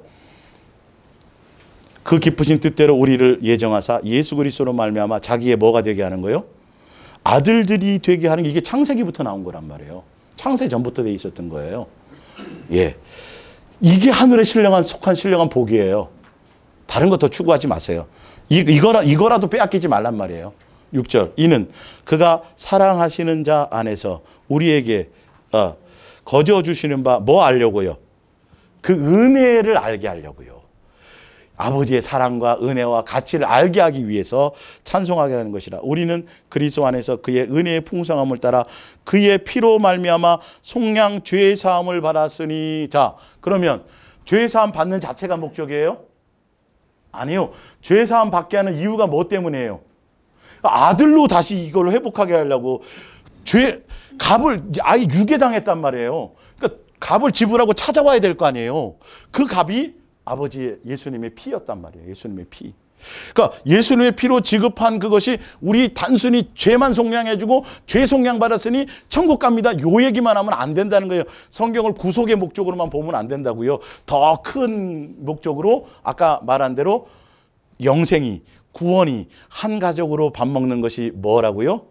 그 기쁘신 뜻대로 우리를 예정하사 예수 그리스도로 말미암아 자기의 뭐가 되게 하는 거예요? 아들들이 되게 하는 게 이게 창세기부터 나온 거란 말이에요. 창세 전부터 돼 있었던 거예요. 예, 이게 하늘의 속한 신령한 복이에요. 다른 거 더 추구하지 마세요. 이거라도 빼앗기지 말란 말이에요. 6절 이는 그가 사랑하시는 자 안에서 우리에게 거저 주시는 바 뭐 알려고요? 그 은혜를 알게 하려고요. 아버지의 사랑과 은혜와 가치를 알게 하기 위해서 찬송하게 하는 것이라. 우리는 그리스도 안에서 그의 은혜의 풍성함을 따라 그의 피로 말미암아 속량 죄의 사함을 받았으니. 자, 그러면 죄의 사함 받는 자체가 목적이에요? 아니요. 죄의 사함 받게 하는 이유가 뭐 때문이에요? 아들로 다시 이걸 회복하게 하려고 값을 아예 유괴당했단 말이에요. 그러니까 값을 지불하고 찾아와야 될 거 아니에요. 그 값이 아버지의 예수님의 피였단 말이에요. 예수님의 피. 그러니까 예수님의 피로 지급한 그것이 우리 단순히 죄만 속량해주고 죄 속량 받았으니 천국 갑니다. 요 얘기만 하면 안 된다는 거예요. 성경을 구속의 목적으로만 보면 안 된다고요. 더 큰 목적으로 아까 말한 대로 영생이, 구원이 한 가족으로 밥 먹는 것이 뭐라고요?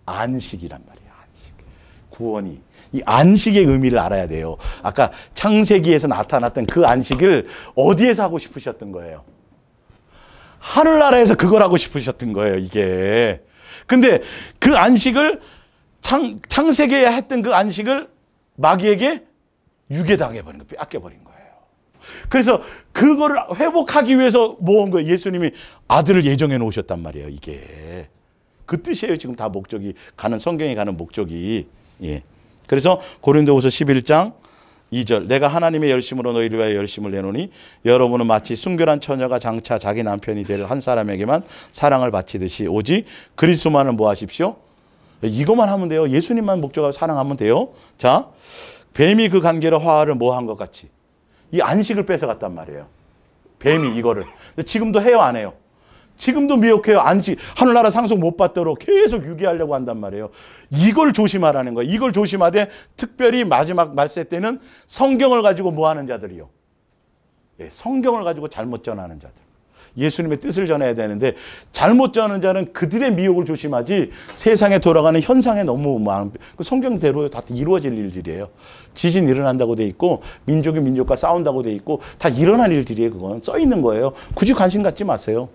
안식이란 말이에요. 안식. 구원이. 이 안식의 의미를 알아야 돼요. 아까 창세기에서 나타났던 그 안식을 어디에서 하고 싶으셨던 거예요? 하늘나라에서 그걸 하고 싶으셨던 거예요, 이게. 근데 그 안식을 창세기에 했던 그 안식을 마귀에게 유괴당해버린 거예요. 뺏겨버린 거예요. 그래서 그거를 회복하기 위해서 모은 거예요. 예수님이 아들을 예정해 놓으셨단 말이에요, 이게. 그 뜻이에요, 지금 다 목적이 가는, 성경에 가는 목적이. 예. 그래서 고린도후서 11장 2절, 내가 하나님의 열심으로 너희를 위하여 열심을 내노니 여러분은 마치 순결한 처녀가 장차 자기 남편이 될 한 사람에게만 사랑을 바치듯이 오직 그리스도만을 뭐 하십시오? 이것만 하면 돼요. 예수님만 목적하고 사랑하면 돼요. 자, 뱀이 그 관계로 화를 뭐 한 것 같이 이 안식을 뺏어갔단 말이에요. 뱀이 이거를. 지금도 해요, 안 해요? 지금도 미혹해요. 안식, 하늘나라 상속 못 받도록 계속 유기하려고 한단 말이에요. 이걸 조심하라는 거예요. 이걸 조심하되 특별히 마지막 말세 때는 성경을 가지고 뭐 하는 자들이요? 예, 성경을 가지고 잘못 전하는 자들. 예수님의 뜻을 전해야 되는데 잘못 전하는 자는 그들의 미혹을 조심하지 세상에 돌아가는 현상에 너무 많은, 성경대로 다 이루어질 일들이에요. 지진 일어난다고 돼 있고 민족이 민족과 싸운다고 돼 있고 다 일어날 일들이에요. 그건 써 있는 거예요. 굳이 관심 갖지 마세요.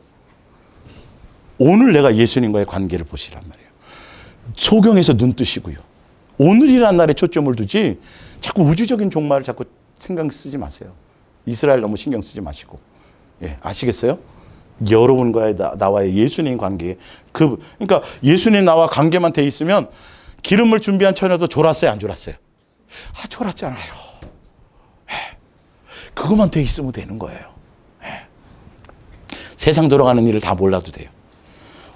오늘 내가 예수님과의 관계를 보시란 말이에요. 소경에서 눈 뜨시고요. 오늘이란 날에 초점을 두지 자꾸 우주적인 종말을 자꾸 신경 쓰지 마세요. 이스라엘 너무 신경 쓰지 마시고. 예, 아시겠어요? 여러분과의 나와의 예수님 관계. 그러니까 예수님 나와 관계만 돼 있으면 기름을 준비한 처녀도 졸았어요, 안 졸았어요? 아, 졸았잖아요. 예, 그것만 돼 있으면 되는 거예요. 예. 세상 돌아가는 일을 다 몰라도 돼요.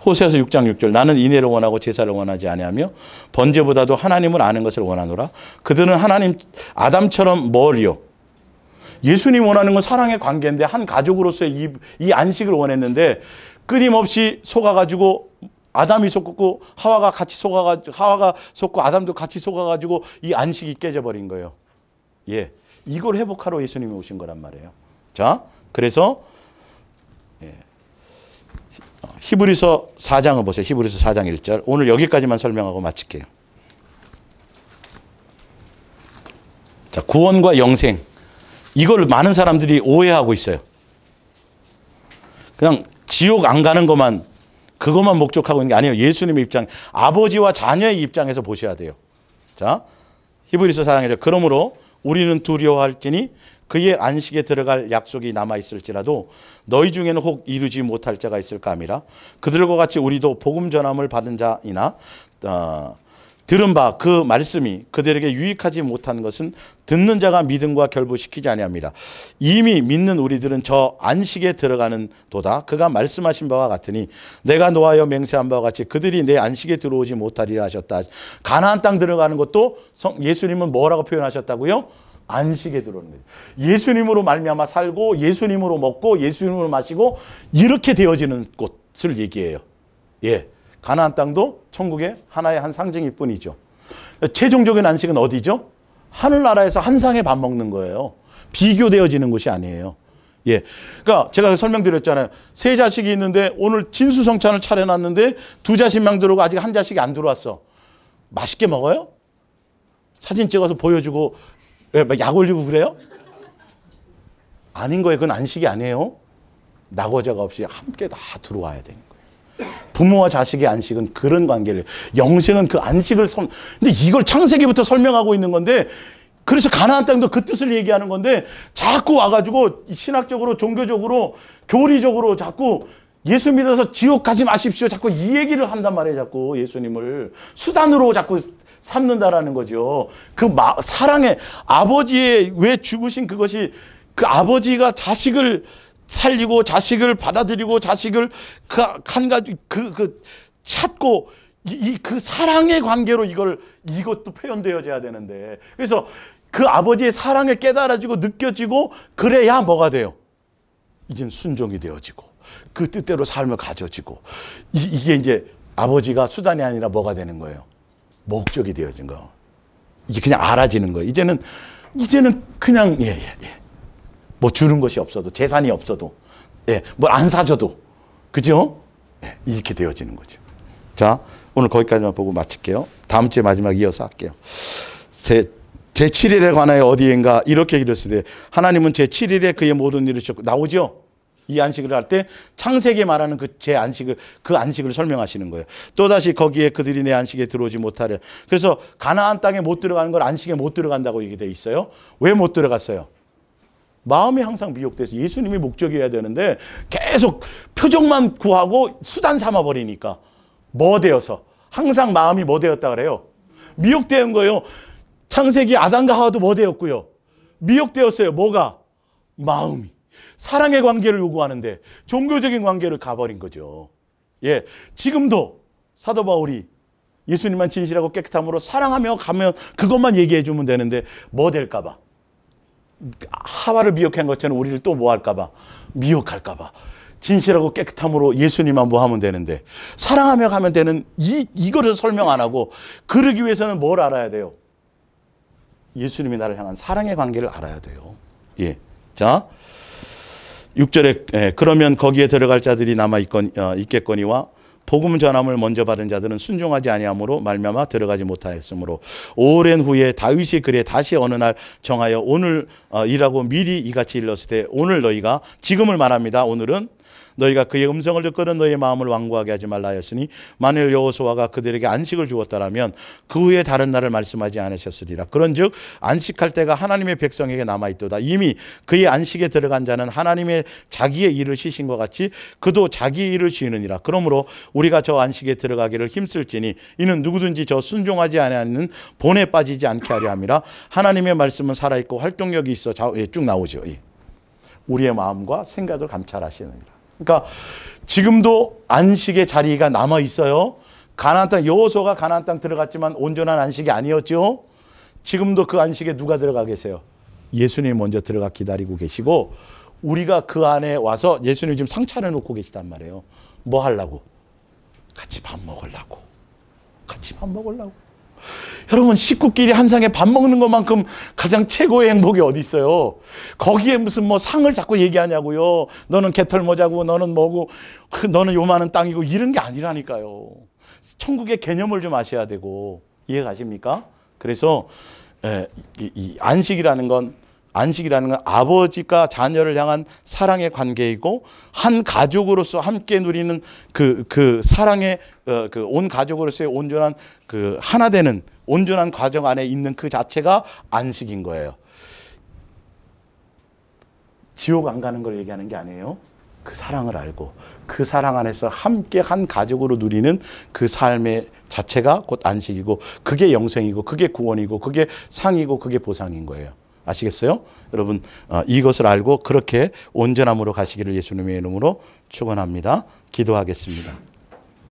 호세아서 6장 6절, 나는 인애를 원하고 제사를 원하지 아니하며 번제보다도 하나님을 아는 것을 원하노라. 그들은 하나님 아담처럼 뭘요? 예수님 원하는 건 사랑의 관계인데 한 가족으로서의 이 안식을 원했는데 끊임없이 속아가지고 아담이 속고 하와가 같이 속아가지고 하와가 속고 아담도 같이 속아가지고 이 안식이 깨져버린 거예요. 예, 이걸 회복하러 예수님이 오신 거란 말이에요. 자, 그래서 예. 히브리서 4장을 보세요. 히브리서 4장 1절. 오늘 여기까지만 설명하고 마칠게요. 자, 구원과 영생. 이걸 많은 사람들이 오해하고 있어요. 그냥 지옥 안 가는 것만, 그것만 목적하고 있는 게 아니에요. 예수님의 입장, 아버지와 자녀의 입장에서 보셔야 돼요. 자, 히브리서 4장 1절. 그러므로 우리는 두려워할지니 그의 안식에 들어갈 약속이 남아있을지라도 너희 중에는 혹 이루지 못할 자가 있을까 함이라. 그들과 같이 우리도 복음 전함을 받은 자이나 들은 바 그 말씀이 그들에게 유익하지 못한 것은 듣는 자가 믿음과 결부시키지 아니함이라. 이미 믿는 우리들은 저 안식에 들어가는 도다. 그가 말씀하신 바와 같으니 내가 노하여 맹세한 바와 같이 그들이 내 안식에 들어오지 못하리라 하셨다. 가나안 땅 들어가는 것도 예수님은 뭐라고 표현하셨다고요? 안식에 들어오는 거예요. 예수님으로 말미암아 살고 예수님으로 먹고 예수님으로 마시고 이렇게 되어지는 곳을 얘기해요. 예, 가나안 땅도 천국의 하나의 한 상징일 뿐이죠. 최종적인 안식은 어디죠? 하늘나라에서 한 상에 밥 먹는 거예요. 비교되어지는 것이 아니에요. 예, 그러니까 제가 설명드렸잖아요. 세 자식이 있는데 오늘 진수성찬을 차려놨는데 두 자식만 들어오고 아직 한 자식이 안 들어왔어. 맛있게 먹어요? 사진 찍어서 보여주고 왜 약 올리고 그래요? 아닌 거예요. 그건 안식이 아니에요. 낙오자가 없이 함께 다 들어와야 되는 거예요. 부모와 자식의 안식은 그런 관계를, 영생은 그 안식을 근데 이걸 창세기부터 설명하고 있는 건데, 그래서 가나안 땅도 그 뜻을 얘기하는 건데 자꾸 와가지고 신학적으로 종교적으로 교리적으로 자꾸 예수 믿어서 지옥 가지 마십시오. 자꾸 이 얘기를 한단 말이에요. 자꾸 예수님을 수단으로 자꾸 삼는다라는 거죠. 그 사랑의 아버지의 왜 죽으신 그것이 그 아버지가 자식을 살리고 자식을 받아들이고 자식을 한 가지 찾고 그 사랑의 관계로 이것도 표현되어져야 되는데, 그래서 그 아버지의 사랑을 깨달아지고 느껴지고 그래야 뭐가 돼요? 이젠 순종이 되어지고 그 뜻대로 삶을 가져지고 이게 이제 아버지가 수단이 아니라 뭐가 되는 거예요? 목적이 되어진 거. 이게 그냥 알아지는 거예요. 이제는 그냥 뭐 주는 것이 없어도, 재산이 없어도, 뭐 안 사줘도, 그죠? 이렇게 되어지는 거죠. 자, 오늘 거기까지만 보고 마칠게요. 다음 주에 마지막 이어서 할게요. 제7일에 관하여 어디엔가 이렇게 이르시되 하나님은 제7일에 그의 모든 일을 주셨고, 나오죠? 이 안식을 할 때 창세기에 말하는 그 안식을 설명하시는 거예요. 또다시 거기에 그들이 내 안식에 들어오지 못하려. 그래서 가나안 땅에 못 들어가는 걸 안식에 못 들어간다고 얘기되어 있어요. 왜 못 들어갔어요? 마음이 항상 미혹돼서 예수님이 목적이어야 되는데 계속 표적만 구하고 수단 삼아 버리니까 뭐 되어서 항상 마음이 뭐 되었다 그래요? 미혹된 거예요. 창세기 아담과 하와도 뭐 되었고요? 미혹되었어요. 뭐가? 마음이. 사랑의 관계를 요구하는데 종교적인 관계를 가버린 거죠. 지금도 사도 바울이 예수님만 진실하고 깨끗함으로 사랑하며 가면 그것만 얘기해 주면 되는데 뭐 될까 봐. 하와를 미혹한 것처럼 우리를 또 뭐 할까 봐. 미혹할까 봐. 진실하고 깨끗함으로 예수님만 뭐 하면 되는데 사랑하며 가면 되는 이거를 설명 안 하고, 그러기 위해서는 뭘 알아야 돼요? 예수님이 나를 향한 사랑의 관계를 알아야 돼요. 자, 6절에 그러면 거기에 들어갈 자들이 남아 있겠거니와 복음 전함을 먼저 받은 자들은 순종하지 아니함으로 말미암아 들어가지 못하였으므로 오랜 후에 다윗이 그래 다시 어느 날 정하여 오늘이라고 미리 이같이 일렀을 때, 오늘 너희가, 지금을 말합니다. 오늘은 너희가 그의 음성을 듣고는 너희의 마음을 완고하게 하지 말라 하였으니 만일 여호수아가 그들에게 안식을 주었다라면 그 후에 다른 날을 말씀하지 않으셨으리라. 그런즉 안식할 때가 하나님의 백성에게 남아있도다. 이미 그의 안식에 들어간 자는 하나님의 자기의 일을 쉬신 것 같이 그도 자기 일을 쉬느니라. 그러므로 우리가 저 안식에 들어가기를 힘쓸지니 이는 누구든지 저 순종하지 아니하는 본에 빠지지 않게 하려 함이라. 하나님의 말씀은 살아있고 활동력이 있어. 쭉 나오죠. 우리의 마음과 생각을 감찰하시느니라. 그러니까 지금도 안식의 자리가 남아 있어요. 가나안 땅, 여호수아가 가나안 땅 들어갔지만 온전한 안식이 아니었죠. 지금도 그 안식에 누가 들어가 계세요? 예수님이 먼저 들어가 기다리고 계시고, 우리가 그 안에 와서 예수님 지금 상 차려놓고 계시단 말이에요. 뭐 하려고? 같이 밥 먹으려고. 같이 밥 먹으려고. 여러분, 식구끼리 한 상에 밥 먹는 것만큼 가장 최고의 행복이 어디 있어요? 거기에 무슨 뭐 상을 자꾸 얘기하냐고요. 너는 개털모자고, 너는 뭐고, 너는 요만한 땅이고, 이런 게 아니라니까요. 천국의 개념을 좀 아셔야 되고. 이해 가십니까? 그래서 이 안식이라는 건 아버지가 자녀를 향한 사랑의 관계이고, 한 가족으로서 함께 누리는 그 사랑의 온 가족으로서의 온전한 하나 되는 온전한 과정 안에 있는 그 자체가 안식인 거예요. 지옥 안 가는 걸 얘기하는 게 아니에요. 그 사랑을 알고 그 사랑 안에서 함께 한 가족으로 누리는 그 삶의 자체가 곧 안식이고, 그게 영생이고, 그게 구원이고, 그게 상이고, 그게 보상인 거예요. 아시겠어요? 여러분, 이것을 알고 그렇게 온전함으로 가시기를 예수님의 이름으로 축원합니다. 기도하겠습니다.